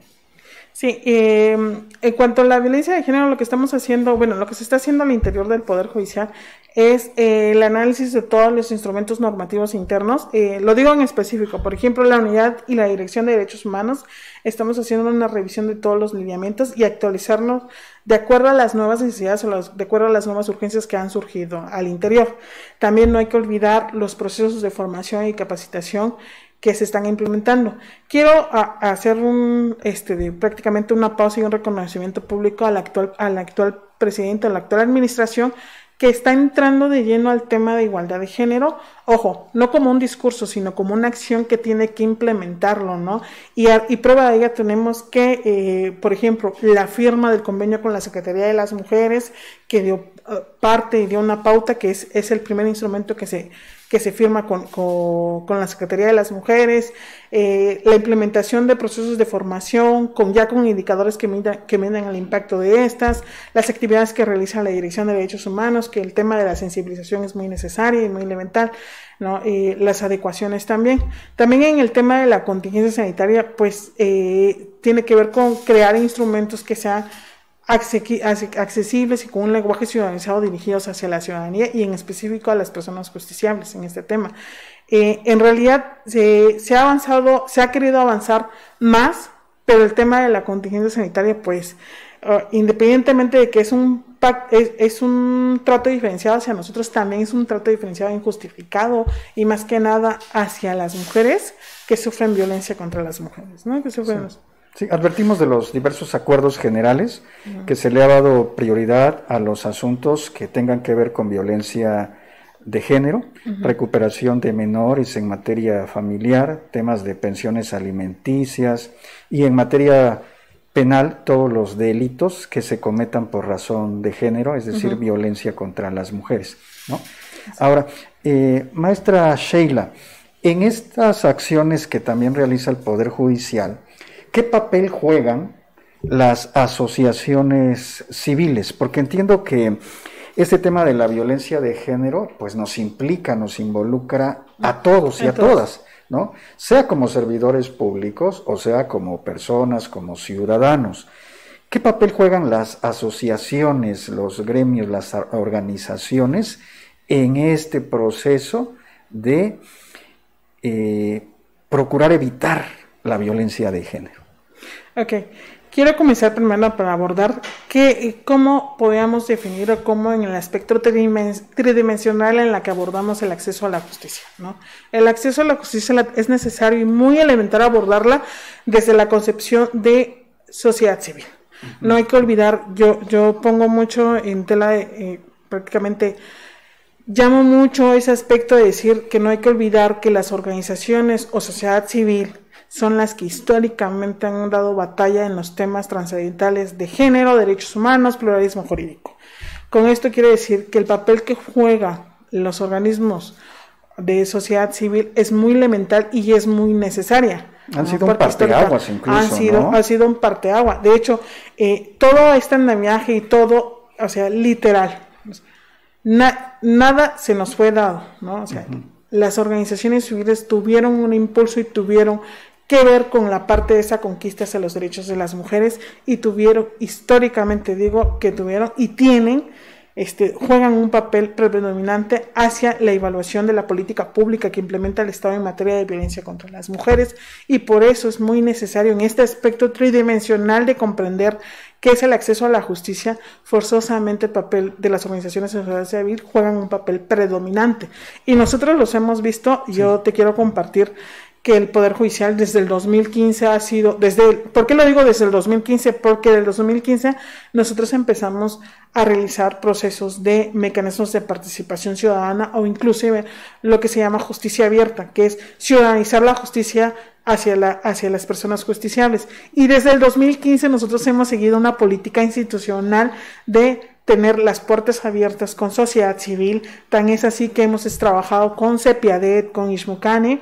Sí, en cuanto a la violencia de género, lo que estamos haciendo, lo que se está haciendo al interior del Poder Judicial es el análisis de todos los instrumentos normativos internos. Lo digo en específico, por ejemplo, la Unidad y la Dirección de Derechos Humanos, estamos haciendo una revisión de todos los lineamientos y actualizarnos de acuerdo a las nuevas necesidades o de acuerdo a las nuevas urgencias que han surgido al interior. También no hay que olvidar los procesos de formación y capacitación que se están implementando. Quiero hacer prácticamente una pausa y un reconocimiento público al actual presidente, a la actual administración, que está entrando de lleno al tema de igualdad de género, ojo, no como un discurso, sino como una acción que tiene que implementarlo, ¿no? Y prueba de ella tenemos que, por ejemplo, la firma del convenio con la Secretaría de las Mujeres, que dio parte y dio una pauta, que es el primer instrumento que se firma con la Secretaría de las Mujeres, la implementación de procesos de formación ya con indicadores que midan el impacto de estas, las actividades que realiza la Dirección de Derechos Humanos, que el tema de la sensibilización es muy necesaria y muy elemental, ¿no? Las adecuaciones también. También en el tema de la contingencia sanitaria, pues tiene que ver con crear instrumentos que sean accesibles y con un lenguaje ciudadanizado dirigidos hacia la ciudadanía y en específico a las personas justiciables en este tema. En realidad se ha querido avanzar más, pero el tema de la contingencia sanitaria, pues independientemente de que es un trato diferenciado hacia nosotros, también es un trato diferenciado injustificado y más que nada hacia las mujeres que sufren violencia contra las mujeres, ¿no? Que sufren Sí, advertimos de los diversos acuerdos generales que se le ha dado prioridad a los asuntos que tengan que ver con violencia de género, recuperación de menores en materia familiar, temas de pensiones alimenticias y en materia penal todos los delitos que se cometan por razón de género, es decir, violencia contra las mujeres, ¿no? Ahora, maestra Sheila, en estas acciones que también realiza el Poder Judicial, ¿qué papel juegan las asociaciones civiles? Porque entiendo que este tema de la violencia de género pues nos involucra a todos y a todas, ¿no? Sea como servidores públicos o sea como personas, como ciudadanos. ¿Qué papel juegan las asociaciones, los gremios, las organizaciones en este proceso de procurar evitar la violencia de género? Ok, quiero comenzar primero para abordar cómo podríamos definir o cómo en el aspecto tridimensional en la que abordamos el acceso a la justicia, ¿no? El acceso a la justicia es necesario y muy elemental abordarla desde la concepción de sociedad civil. No hay que olvidar, yo pongo mucho en tela de, prácticamente llamo mucho ese aspecto de decir que no hay que olvidar que las organizaciones o sociedad civil son las que históricamente han dado batalla en los temas trascendentales de género, derechos humanos, pluralismo jurídico. Con esto quiero decir que el papel que juegan los organismos de sociedad civil es muy elemental y es muy necesaria. Han sido un parteaguas incluso, ha sido un parteaguas. De hecho, todo este andamiaje y todo, o sea, literal, nada se nos fue dado, ¿no? O sea, las organizaciones civiles tuvieron un impulso y tuvieron que ver con la parte de esa conquista hacia los derechos de las mujeres y tuvieron, históricamente digo, que tuvieron y tienen, juegan un papel predominante hacia la evaluación de la política pública que implementa el Estado en materia de violencia contra las mujeres y por eso es muy necesario en este aspecto tridimensional de comprender qué es el acceso a la justicia, forzosamente el papel de las organizaciones de sociedad civil juegan un papel predominante y nosotros los hemos visto, yo te quiero compartir que el Poder Judicial desde el 2015 ha sido, ¿por qué lo digo desde el 2015? Porque desde el 2015 nosotros empezamos a realizar procesos de mecanismos de participación ciudadana o inclusive lo que se llama justicia abierta, que es ciudadanizar la justicia hacia las personas justiciables. Y desde el 2015 nosotros hemos seguido una política institucional de tener las puertas abiertas con sociedad civil, tan es así que hemos trabajado con CEPIADET, con Ixmucane,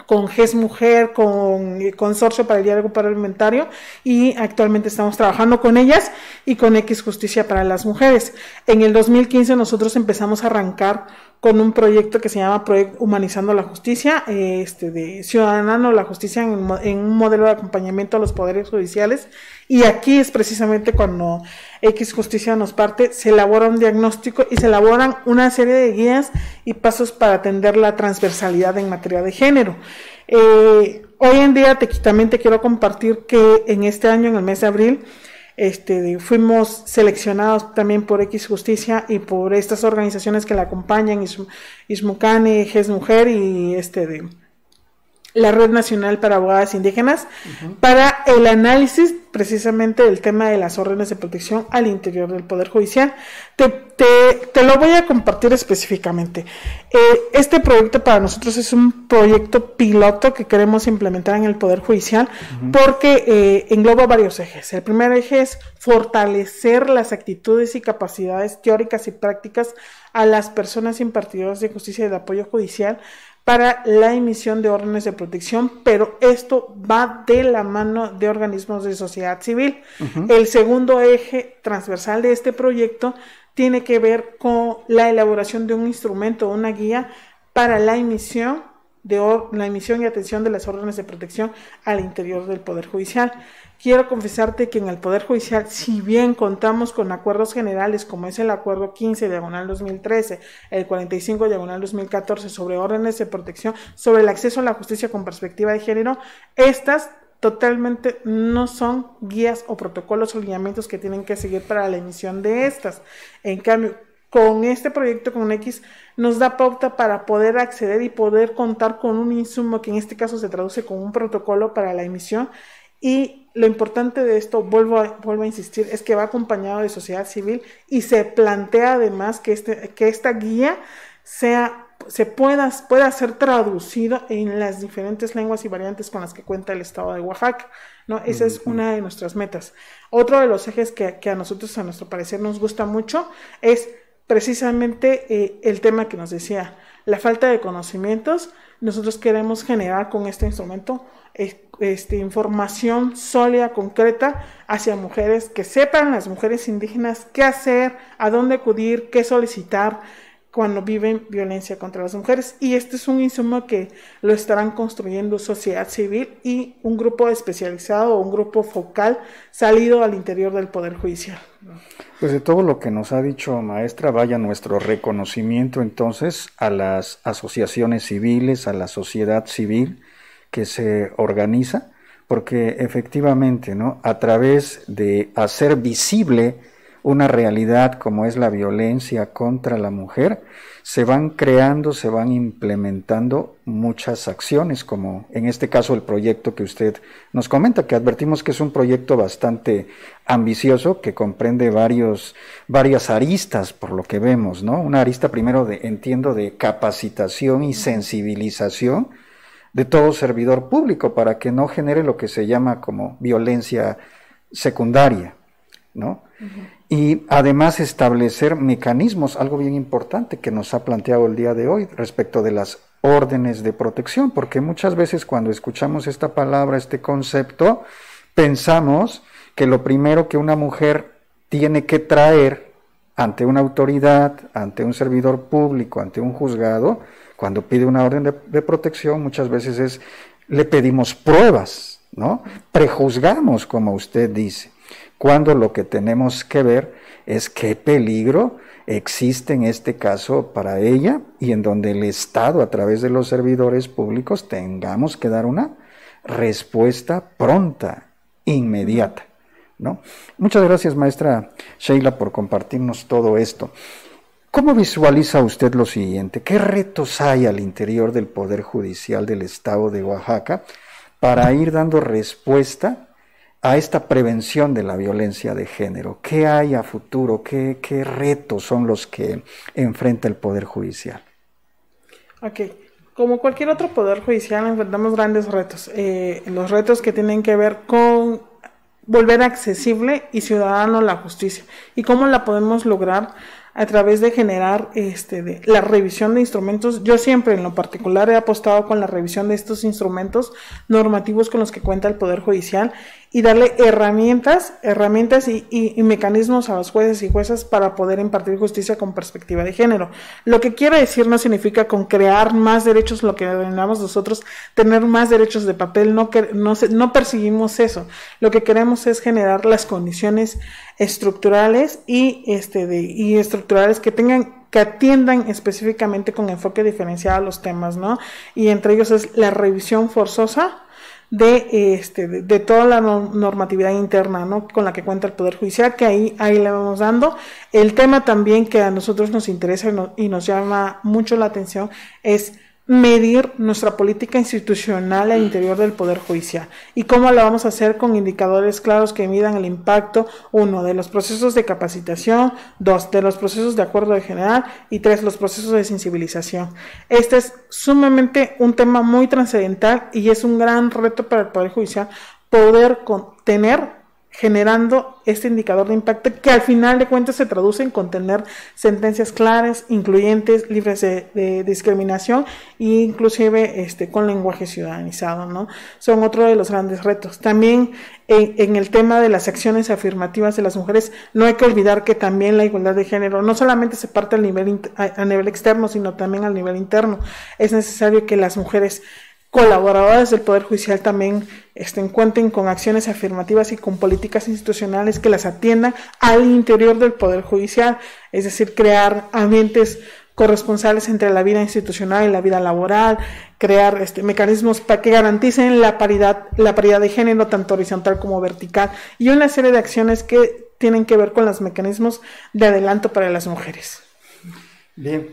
con GES Mujer, con el Consorcio para el Diálogo Parlamentario y actualmente estamos trabajando con ellas y con X Justicia para las Mujeres. En el 2015 nosotros empezamos a arrancar con un proyecto que se llama Proyecto Humanizando la Justicia, de Ciudadano la Justicia en un modelo de acompañamiento a los poderes judiciales y aquí es precisamente cuando X Justicia nos parte, se elabora un diagnóstico y se elaboran una serie de guías y pasos para atender la transversalidad en materia de género. Hoy en día también te quiero compartir que en este año, en el mes de abril, fuimos seleccionados también por X Justicia y por estas organizaciones que la acompañan, Ixmucane, GES Mujer y la Red Nacional para Abogadas Indígenas, para el análisis precisamente el tema de las órdenes de protección al interior del Poder Judicial. Te lo voy a compartir específicamente. Este proyecto para nosotros es un proyecto piloto que queremos implementar en el Poder Judicial porque engloba varios ejes. El primer eje es fortalecer las actitudes y capacidades teóricas y prácticas a las personas impartidoras de justicia y de apoyo judicial para la emisión de órdenes de protección, pero esto va de la mano de organismos de sociedad civil. El segundo eje transversal de este proyecto tiene que ver con la elaboración de un instrumento, una guía para la emisión y atención de las órdenes de protección al interior del Poder Judicial. Quiero confesarte que en el Poder Judicial, si bien contamos con acuerdos generales como es el Acuerdo 15/2013, el 45/2014 sobre órdenes de protección, sobre el acceso a la justicia con perspectiva de género, estas totalmente no son guías o protocolos o lineamientos que tienen que seguir para la emisión de estas. En cambio, con este proyecto, con X, nos da pauta para poder acceder y poder contar con un insumo que en este caso se traduce como un protocolo para la emisión. Y lo importante de esto, vuelvo a insistir, es que va acompañado de sociedad civil y se plantea además que esta guía pueda ser traducido en las diferentes lenguas y variantes con las que cuenta el Estado de Oaxaca, ¿no? Esa es una de nuestras metas. Otro de los ejes que a nosotros, a nuestro parecer, nos gusta mucho es precisamente el tema que nos decía, la falta de conocimientos. Nosotros queremos generar con este instrumento información sólida, concreta hacia mujeres, que sepan las mujeres indígenas qué hacer, a dónde acudir, qué solicitar cuando viven violencia contra las mujeres. Y este es un insumo que lo estarán construyendo sociedad civil y un grupo especializado o un grupo focal salido al interior del Poder Judicial. Pues de todo lo que nos ha dicho, maestra, vaya nuestro reconocimiento entonces a las asociaciones civiles, a la sociedad civil que se organiza, porque efectivamente, ¿no?, a través de hacer visible una realidad como es la violencia contra la mujer, se van creando, se van implementando muchas acciones, como en este caso el proyecto que usted nos comenta, que advertimos que es un proyecto bastante ambicioso, que comprende varias aristas, por lo que vemos, ¿no? Una arista primero de capacitación y sensibilización de todo servidor público para que no genere lo que se llama como violencia secundaria, ¿no? Y además establecer mecanismos, algo bien importante que nos ha planteado el día de hoy respecto de las órdenes de protección, porque muchas veces cuando escuchamos esta palabra, este concepto, pensamos que lo primero que una mujer tiene que traer ante una autoridad, ante un servidor público, ante un juzgado, cuando pide una orden de protección, muchas veces le pedimos pruebas, ¿no? Prejuzgamos, como usted dice, cuando lo que tenemos que ver es qué peligro existe en este caso para ella y en donde el Estado, a través de los servidores públicos, tengamos que dar una respuesta pronta, inmediata, ¿no? Muchas gracias, maestra Sheila, por compartirnos todo esto. ¿Cómo visualiza usted lo siguiente? ¿Qué retos hay al interior del Poder Judicial del Estado de Oaxaca para ir dando respuesta a esta prevención de la violencia de género? ¿Qué hay a futuro? ¿Qué retos son los que enfrenta el Poder Judicial? Ok, como cualquier otro Poder Judicial enfrentamos grandes retos. Los retos que tienen que ver con volver accesible y ciudadano la justicia. ¿Y cómo la podemos lograr? A través de generar la revisión de instrumentos. Yo siempre en lo particular he apostado con la revisión de estos instrumentos normativos con los que cuenta el Poder Judicial y darle herramientas y mecanismos a los jueces y juezas para poder impartir justicia con perspectiva de género. Lo que quiere decir no significa con crear más derechos, lo que denominamos nosotros tener más derechos de papel, no perseguimos eso. Lo que queremos es generar las condiciones estructurales y estructurales que atiendan específicamente con enfoque diferenciado a los temas, ¿no? Y entre ellos es la revisión forzosa de toda la normatividad interna, ¿no?, con la que cuenta el Poder Judicial, que ahí le vamos dando. El tema también que a nosotros nos interesa y nos llama mucho la atención es medir nuestra política institucional al interior del Poder Judicial. ¿Y cómo la vamos a hacer? Con indicadores claros que midan el impacto, 1, de los procesos de capacitación, 2, de los procesos de acuerdo general y 3, los procesos de sensibilización. Este es sumamente un tema muy trascendental y es un gran reto para el Poder Judicial poder tener generando este indicador de impacto que al final de cuentas se traduce en contener sentencias claras, incluyentes, libres de discriminación e inclusive con lenguaje ciudadanizado, ¿no? Son otro de los grandes retos. También en el tema de las acciones afirmativas de las mujeres, no hay que olvidar que también la igualdad de género no solamente se parte a nivel externo, sino también al nivel interno. Es necesario que las mujeres colaboradoras del Poder Judicial también cuenten con acciones afirmativas y con políticas institucionales que las atiendan al interior del Poder Judicial, es decir, crear ambientes corresponsales entre la vida institucional y la vida laboral, crear mecanismos para que garanticen la paridad de género, tanto horizontal como vertical, y una serie de acciones que tienen que ver con los mecanismos de adelanto para las mujeres. Bien.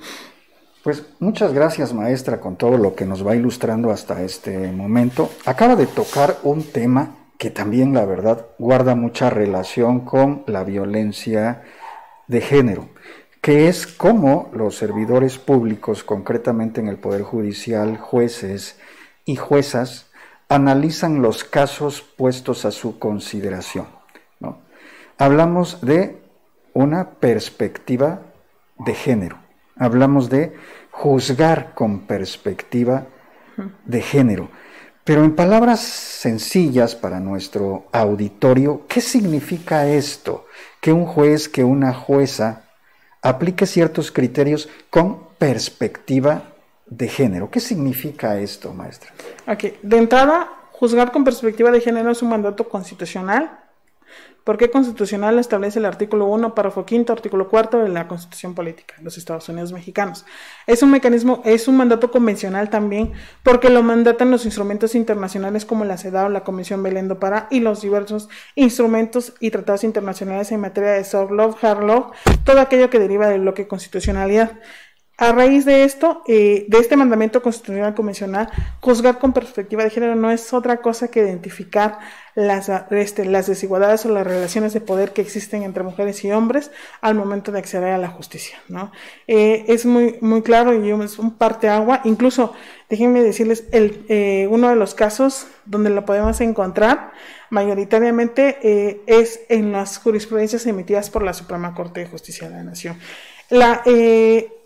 Pues muchas gracias, maestra, con todo lo que nos va ilustrando hasta este momento. Acaba de tocar un tema que también, la verdad, guarda mucha relación con la violencia de género, que es cómo los servidores públicos, concretamente en el Poder Judicial, jueces y juezas, analizan los casos puestos a su consideración, ¿no? Hablamos de una perspectiva de género. Hablamos de juzgar con perspectiva de género. Pero en palabras sencillas para nuestro auditorio, ¿qué significa esto? Que un juez, que una jueza aplique ciertos criterios con perspectiva de género. ¿Qué significa esto, maestra? Okay. De entrada, juzgar con perspectiva de género es un mandato constitucional. ¿Por qué constitucional? Establece el artículo 1, párrafo 5, artículo 4 de la Constitución Política de los Estados Unidos Mexicanos. Es un mecanismo, es un mandato convencional también, porque lo mandatan los instrumentos internacionales como la CEDAW, la Comisión Belén do Pará y los diversos instrumentos y tratados internacionales en materia de soft law, hard law, todo aquello que deriva del bloque constitucionalidad. A raíz de esto, de este mandamiento constitucional convencional, juzgar con perspectiva de género no es otra cosa que identificar las desigualdades o las relaciones de poder que existen entre mujeres y hombres al momento de acceder a la justicia, ¿no? Es muy, muy claro y es un parteagua. Incluso, déjenme decirles, uno de los casos donde lo podemos encontrar mayoritariamente es en las jurisprudencias emitidas por la Suprema Corte de Justicia de la Nación.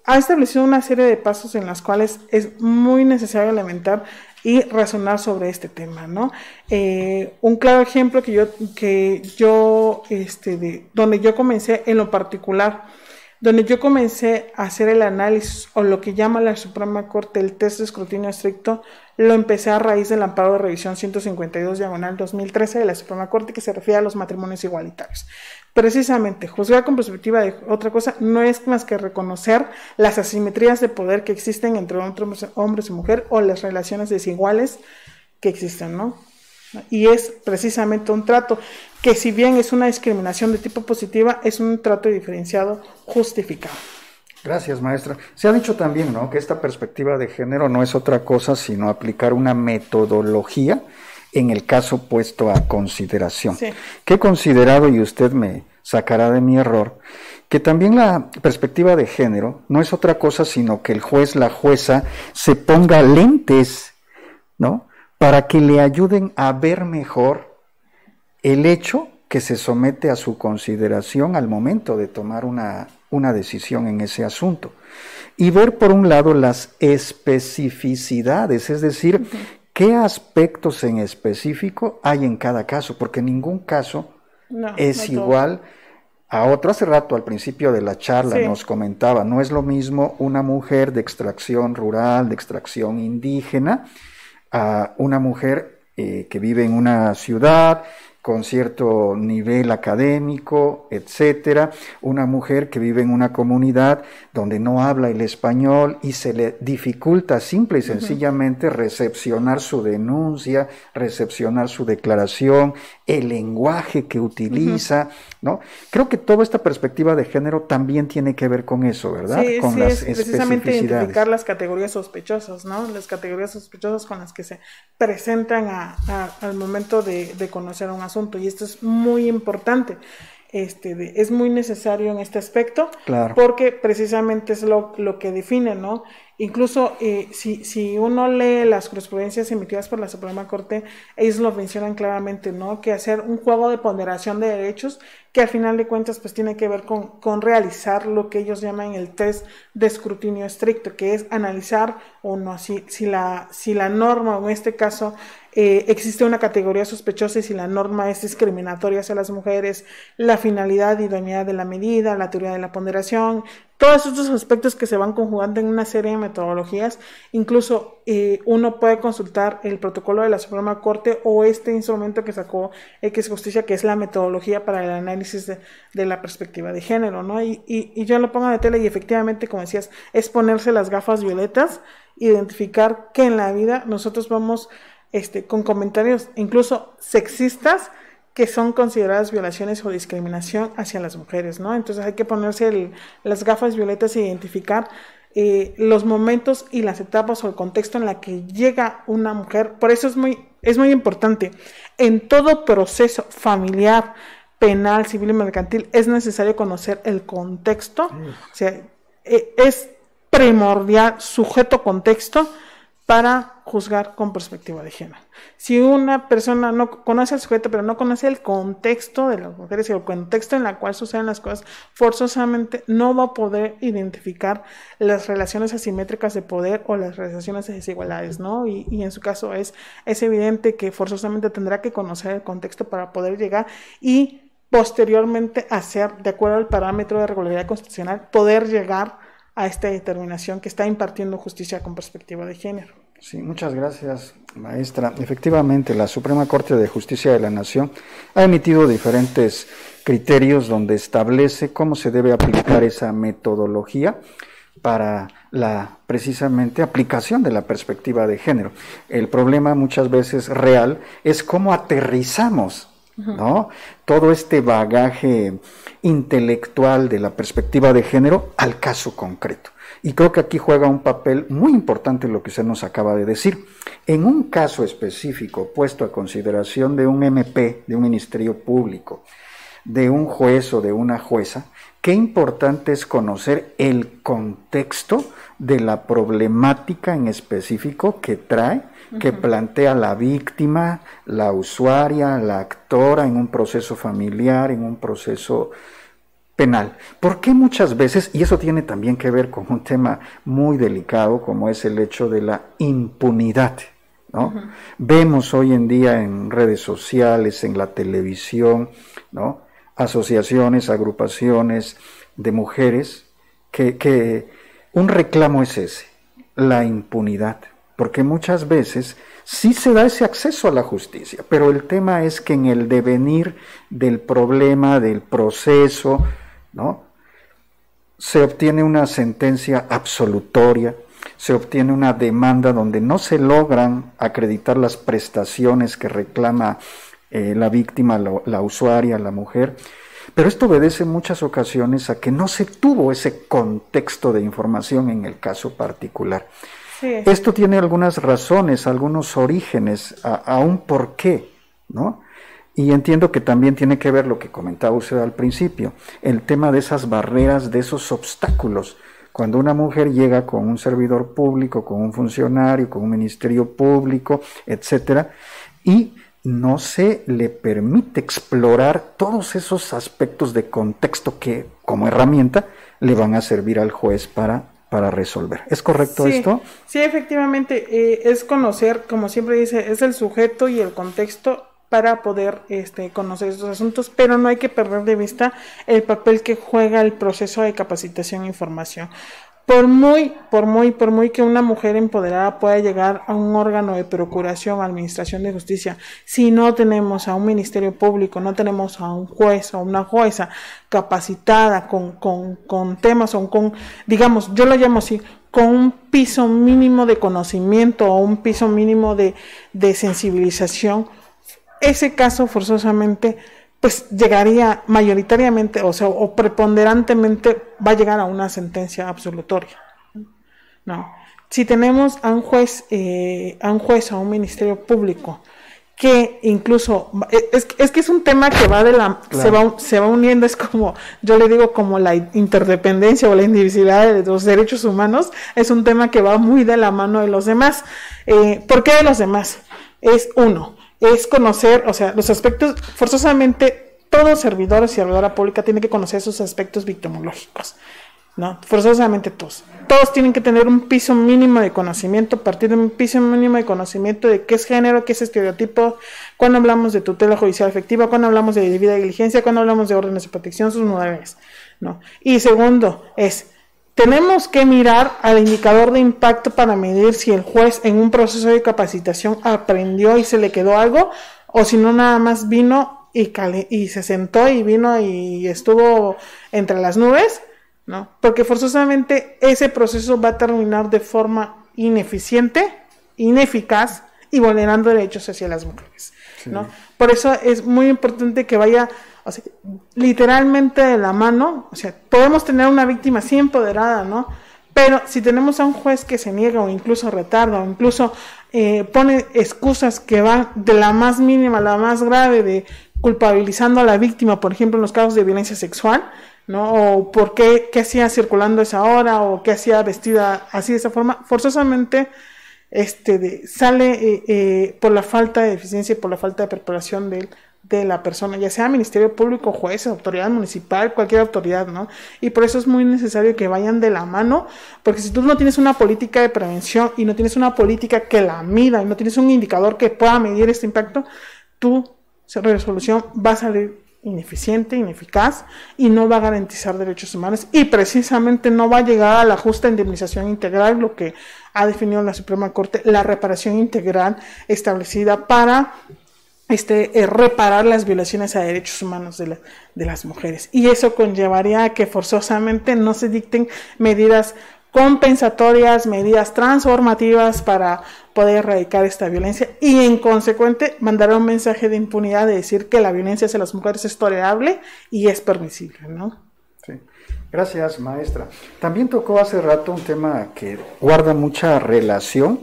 Ha establecido una serie de pasos en los cuales es muy necesario elementar y razonar sobre este tema, ¿no? Un claro ejemplo donde yo comencé en lo particular, donde yo comencé a hacer el análisis o lo que llama la Suprema Corte el test de escrutinio estricto, lo empecé a raíz del amparo de revisión 152/2013 de la Suprema Corte, que se refiere a los matrimonios igualitarios. Precisamente, juzgar con perspectiva de otra cosa no es más que reconocer las asimetrías de poder que existen entre hombres y mujeres o las relaciones desiguales que existen, ¿no? Y es precisamente un trato que, si bien es una discriminación de tipo positiva, es un trato diferenciado justificado. Gracias, maestra. Se ha dicho también, ¿no?, que esta perspectiva de género no es otra cosa sino aplicar una metodología en el caso puesto a consideración. Sí. Que he considerado, y usted me sacará de mi error, que también la perspectiva de género no es otra cosa sino que el juez, la jueza, se ponga lentes, ¿no?, para que le ayuden a ver mejor el hecho que se somete a su consideración al momento de tomar una decisión en ese asunto. Y ver, por un lado, las especificidades, es decir, qué aspectos en específico hay en cada caso, porque ningún caso es igual a otro. Hace rato, al principio de la charla, nos comentaba, no es lo mismo una mujer de extracción rural, de extracción indígena, a una mujer que vive en una ciudad con cierto nivel académico, etcétera, una mujer que vive en una comunidad donde no habla el español y se le dificulta simple y sencillamente recepcionar su denuncia, recepcionar su declaración, el lenguaje que utiliza, ¿no? Creo que toda esta perspectiva de género también tiene que ver con eso, ¿verdad? Sí, con sí, las es precisamente especificidades. identificar las categorías sospechosas, ¿no? Las categorías sospechosas con las que se presentan al momento de conocer un asunto, y esto es muy importante. Es muy necesario en este aspecto, Claro. porque precisamente es lo que define, ¿no? Incluso si uno lee las jurisprudencias emitidas por la Suprema Corte, ellos lo mencionan claramente, ¿no? Que hacer un juego de ponderación de derechos, que al final de cuentas pues tiene que ver con realizar lo que ellos llaman el test de escrutinio estricto, que es analizar o no si la norma, o en este caso existe una categoría sospechosa, y si la norma es discriminatoria hacia las mujeres, la finalidad y idoneidad de la medida, la teoría de la ponderación, todos estos aspectos que se van conjugando en una serie de metodologías. Incluso uno puede consultar el protocolo de la Suprema Corte o este instrumento que sacó X Justicia, que es la metodología para el análisis de la perspectiva de género, ¿no? Y yo lo pongo de tela, y efectivamente, como decías, es ponerse las gafas violetas, identificar que en la vida nosotros vamos con comentarios incluso sexistas, que son consideradas violaciones o discriminación hacia las mujeres, ¿no? Entonces hay que ponerse las gafas violetas e identificar los momentos y las etapas o el contexto en la que llega una mujer. Por eso es muy importante. En todo proceso familiar, penal, civil y mercantil es necesario conocer el contexto. O sea, es primordial sujeto-contexto para juzgar con perspectiva de género. Si una persona no conoce al sujeto, pero no conoce el contexto de las mujeres y el contexto en el cual suceden las cosas, forzosamente no va a poder identificar las relaciones asimétricas de poder o las relaciones de desigualdades, ¿no? Y en su caso es evidente que forzosamente tendrá que conocer el contexto para poder llegar y posteriormente hacer, de acuerdo al parámetro de regularidad constitucional, poder llegar a esta determinación que está impartiendo justicia con perspectiva de género. Sí, muchas gracias, maestra. Efectivamente, la Suprema Corte de Justicia de la Nación ha emitido diferentes criterios donde establece cómo se debe aplicar esa metodología para la precisamente aplicación de la perspectiva de género. El problema muchas veces real es cómo aterrizamos, ¿no?, todo este bagaje intelectual de la perspectiva de género al caso concreto. Y creo que aquí juega un papel muy importante lo que usted nos acaba de decir. En un caso específico puesto a consideración de un MP, de un Ministerio Público, de un juez o de una jueza, qué importante es conocer el contexto de la problemática en específico que trae, que plantea la víctima, la usuaria, la actora en un proceso familiar, en un proceso penal. ¿Por qué muchas veces, y eso tiene también que ver con un tema muy delicado como es el hecho de la impunidad, ¿no? Vemos hoy en día en redes sociales, en la televisión, ¿no?, asociaciones, agrupaciones de mujeres que un reclamo es ese, la impunidad, porque muchas veces sí se da ese acceso a la justicia, pero el tema es que en el devenir del problema, del proceso, ¿no?, se obtiene una sentencia absolutoria, se obtiene una demanda donde no se logran acreditar las prestaciones que reclama la víctima, la usuaria, la mujer, pero esto obedece en muchas ocasiones a que no se tuvo ese contexto de información en el caso particular. Sí. Esto tiene algunas razones, algunos orígenes, a un porqué, ¿no? Y entiendo que también tiene que ver lo que comentaba usted al principio, el tema de esas barreras, de esos obstáculos. Cuando una mujer llega con un servidor público, con un funcionario, con un ministerio público, etcétera, y no se le permite explorar todos esos aspectos de contexto que, como herramienta, le van a servir al juez para resolver. ¿Es correcto esto? Sí, efectivamente, es conocer, como siempre dice, es el sujeto y el contexto para poder conocer estos asuntos, pero no hay que perder de vista el papel que juega el proceso de capacitación e información. Por muy que una mujer empoderada pueda llegar a un órgano de procuración, administración de justicia, si no tenemos a un ministerio público, no tenemos a un juez o una jueza capacitada con temas o con, digamos, yo lo llamo así, con un piso mínimo de conocimiento o un piso mínimo de sensibilización, ese caso forzosamente pues llegaría mayoritariamente, o sea, o preponderantemente va a llegar a una sentencia absolutoria, ¿no? Si tenemos a un juez, o a un ministerio público que incluso, es que es un tema que va claro, se va uniendo, es como, yo le digo, como la interdependencia o la indivisibilidad de los derechos humanos, es un tema que va muy de la mano de los demás. ¿Por qué de los demás? Es conocer, o sea, los aspectos, forzosamente, todo servidor o servidora pública tiene que conocer sus aspectos victimológicos, ¿no? Forzosamente todos tienen que tener un piso mínimo de conocimiento, partir de un piso mínimo de conocimiento de qué es género, qué es estereotipo, cuando hablamos de tutela judicial efectiva, cuando hablamos de debida diligencia, cuando hablamos de órdenes de protección, sus modalidades, ¿no? Y segundo tenemos que mirar al indicador de impacto para medir si el juez en un proceso de capacitación aprendió y se le quedó algo, o si no nada más vino y se sentó y vino y estuvo entre las nubes, ¿no? Porque forzosamente ese proceso va a terminar de forma ineficiente, ineficaz y vulnerando derechos hacia las mujeres, ¿no? Sí. Por eso es muy importante que vaya, o sea, literalmente de la mano. O sea, podemos tener una víctima sí empoderada, ¿no? Pero si tenemos a un juez que se niega o incluso retarda o incluso pone excusas que van de la más mínima a la más grave, de culpabilizando a la víctima, por ejemplo, en los casos de violencia sexual, ¿no? O por qué hacía circulando esa hora, o qué hacía vestida así de esa forma, forzosamente sale por la falta de eficiencia y por la falta de preparación de la persona, ya sea ministerio público, juez, autoridad municipal, cualquier autoridad, ¿no? Y por eso es muy necesario que vayan de la mano, porque si tú no tienes una política de prevención y no tienes una política que la mida y no tienes un indicador que pueda medir este impacto, tu resolución va a salir ineficiente, ineficaz y no va a garantizar derechos humanos, y precisamente no va a llegar a la justa indemnización integral, lo que ha definido la Suprema Corte, la reparación integral establecida para reparar las violaciones a derechos humanos de las mujeres. Y eso conllevaría a que forzosamente no se dicten medidas compensatorias, medidas transformativas para poder erradicar esta violencia, y en consecuente mandar un mensaje de impunidad, de decir que la violencia hacia las mujeres es tolerable y es permisible, ¿no? Sí. Gracias, maestra. También tocó hace rato un tema que guarda mucha relación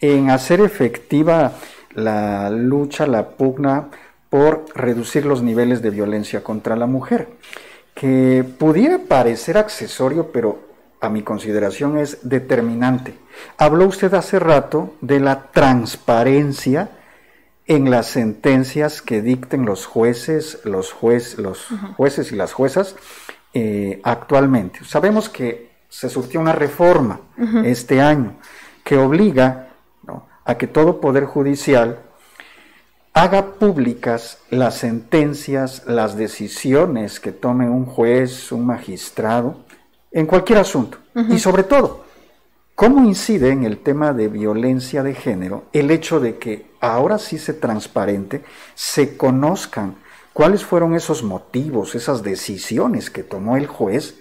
en hacer efectiva la lucha, la pugna por reducir los niveles de violencia contra la mujer, que pudiera parecer accesorio, pero a mi consideración es determinante. Habló usted hace rato de la transparencia en las sentencias que dicten los jueces y las juezas actualmente. Sabemos que se surtió una reforma este año que obliga, ¿no?, a que todo poder judicial haga públicas las sentencias, las decisiones que tome un juez, un magistrado, en cualquier asunto. Y sobre todo, ¿cómo incide en el tema de violencia de género el hecho de que ahora sí se transparente, se conozcan cuáles fueron esos motivos, esas decisiones que tomó el juez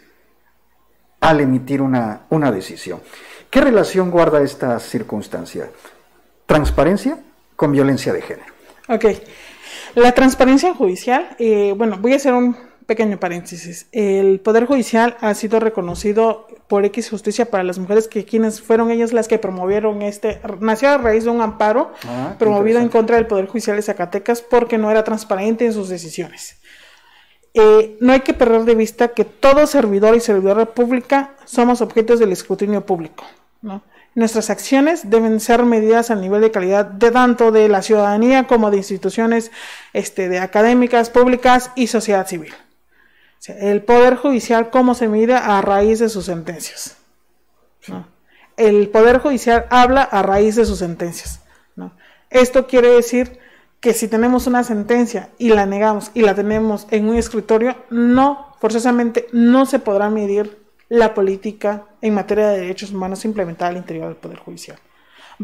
al emitir una decisión? ¿Qué relación guarda esta circunstancia? Transparencia con violencia de género. Ok. La transparencia judicial, voy a hacer un pequeño paréntesis. El Poder Judicial ha sido reconocido por X Justicia para las Mujeres, que quienes fueron ellas las que promovieron nació a raíz de un amparo promovido en contra del Poder Judicial de Zacatecas porque no era transparente en sus decisiones. No hay que perder de vista que todo servidor y servidora pública somos objetos del escrutinio público, ¿no? Nuestras acciones deben ser medidas al nivel de calidad de tanto de la ciudadanía como de instituciones de académicas, públicas y sociedad civil. O sea, el Poder Judicial, ¿cómo se mide? A raíz de sus sentencias, ¿no? El Poder Judicial habla a raíz de sus sentencias, ¿no? Esto quiere decir que si tenemos una sentencia y la negamos y la tenemos en un escritorio, forzosamente no se podrá medir la política en materia de derechos humanos implementada al interior del Poder Judicial.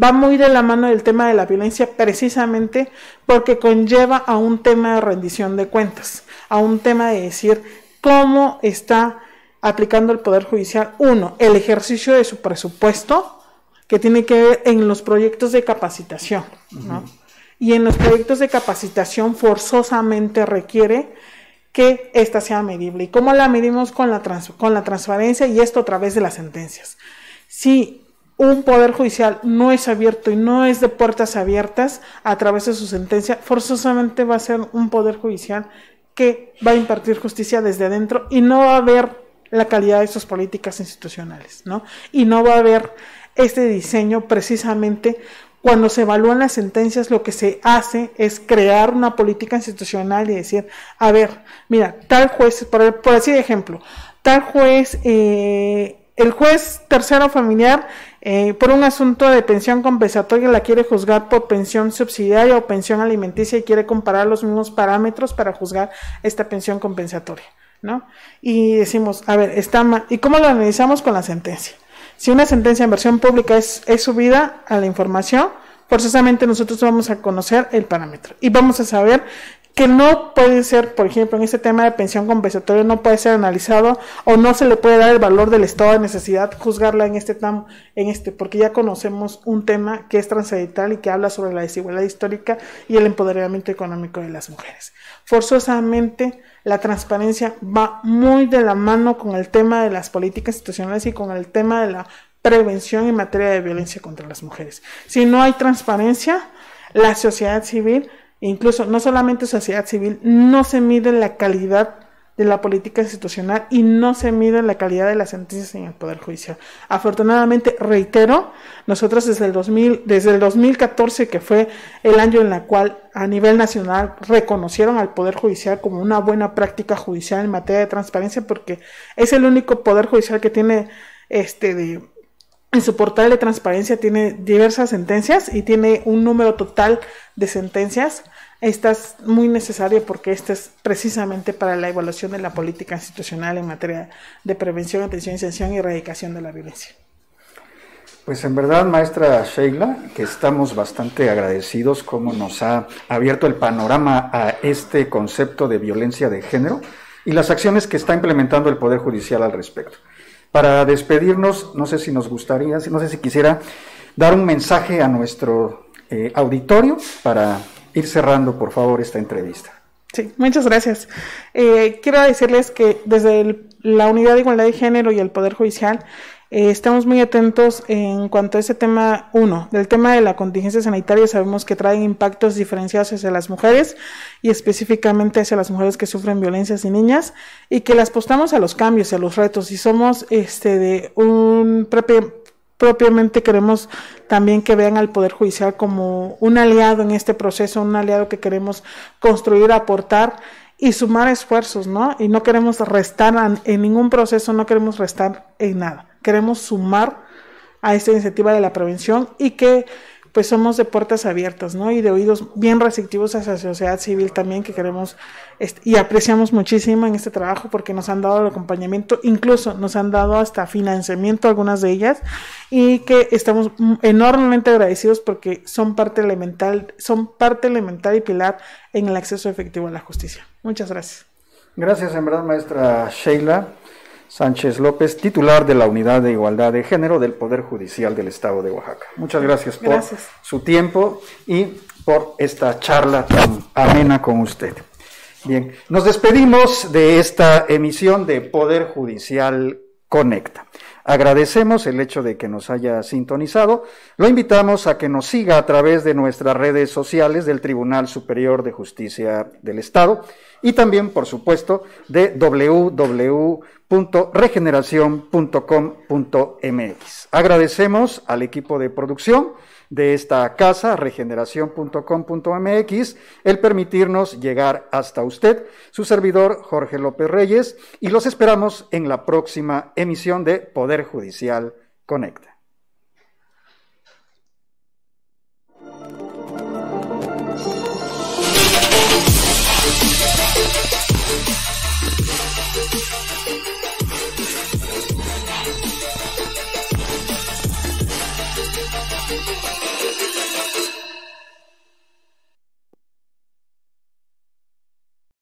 Va muy de la mano del tema de la violencia, precisamente porque conlleva a un tema de rendición de cuentas, a un tema de decir cómo está aplicando el Poder Judicial, el ejercicio de su presupuesto, que tiene que ver en los proyectos de capacitación, ¿no? y en los proyectos de capacitación forzosamente requiere que ésta sea medible. ¿Y cómo la medimos? Con la transparencia, y esto a través de las sentencias. Si un poder judicial no es abierto y no es de puertas abiertas a través de su sentencia, forzosamente va a ser un poder judicial que va a impartir justicia desde adentro y no va a haber la calidad de sus políticas institucionales, ¿no? Y no va a haber este diseño. Precisamente cuando se evalúan las sentencias, lo que se hace es crear una política institucional y decir, a ver, mira, tal juez, por así de ejemplo, tal juez, el juez tercero familiar, por un asunto de pensión compensatoria, la quiere juzgar por pensión subsidiaria o pensión alimenticia y quiere comparar los mismos parámetros para juzgar esta pensión compensatoria, ¿no? Y decimos, a ver, está mal. ¿Y cómo lo analizamos? Con la sentencia. Si una sentencia en versión pública es subida a la información, forzosamente nosotros vamos a conocer el parámetro y vamos a saber que no puede ser, por ejemplo, en este tema de pensión compensatoria, no puede ser analizado o no se le puede dar el valor del estado de necesidad, juzgarla porque ya conocemos un tema que es trascendental y que habla sobre la desigualdad histórica y el empoderamiento económico de las mujeres. Forzosamente, la transparencia va muy de la mano con el tema de las políticas institucionales y con el tema de la prevención en materia de violencia contra las mujeres. Si no hay transparencia, la sociedad civil, incluso no solamente sociedad civil, no se mide la calidad de la política institucional y no se mide la calidad de las sentencias en el Poder Judicial. Afortunadamente, reitero, nosotros desde el 2014, que fue el año en el cual a nivel nacional reconocieron al Poder Judicial como una buena práctica judicial en materia de transparencia, porque es el único Poder Judicial que tiene en su portal de transparencia tiene diversas sentencias y tiene un número total de sentencias. Esta es muy necesaria porque esta es precisamente para la evaluación de la política institucional en materia de prevención, atención y sanción y erradicación de la violencia. Pues en verdad, maestra Sheila, que estamos bastante agradecidos cómo nos ha abierto el panorama a este concepto de violencia de género y las acciones que está implementando el Poder Judicial al respecto. Para despedirnos, no sé si quisiera dar un mensaje a nuestro auditorio para ir cerrando, por favor, esta entrevista. Sí, muchas gracias. Quiero decirles que desde la Unidad de Igualdad de Género y el Poder Judicial estamos muy atentos en cuanto a ese tema, del tema de la contingencia sanitaria. Sabemos que trae impactos diferenciados hacia las mujeres y específicamente hacia las mujeres que sufren violencias y niñas, y que las apostamos a los cambios, a los retos, y somos propiamente queremos también que vean al Poder Judicial como un aliado en este proceso, un aliado que queremos construir, aportar y sumar esfuerzos, ¿no? Y no queremos restar en ningún proceso, no queremos restar en nada. Queremos sumar a esta iniciativa de la prevención y que pues somos de puertas abiertas, ¿no? Y de oídos bien receptivos hacia la sociedad civil también, que queremos y apreciamos muchísimo en este trabajo porque nos han dado el acompañamiento, incluso nos han dado hasta financiamiento algunas de ellas, y que estamos enormemente agradecidos porque son parte elemental y pilar en el acceso efectivo a la justicia. Muchas gracias. Gracias, en verdad, maestra Sheila Sánchez López, titular de la Unidad de Igualdad de Género del Poder Judicial del Estado de Oaxaca. Muchas gracias por su tiempo y por esta charla tan amena con usted. Bien, nos despedimos de esta emisión de Poder Judicial Conecta. Agradecemos el hecho de que nos haya sintonizado. Lo invitamos a que nos siga a través de nuestras redes sociales del Tribunal Superior de Justicia del Estado y también, por supuesto, de www.regeneracion.com.mx. Agradecemos al equipo de producción de esta casa, regeneracion.com.mx, el permitirnos llegar hasta usted, su servidor Jorge López Reyes, y los esperamos en la próxima emisión de Poder Judicial Conecta.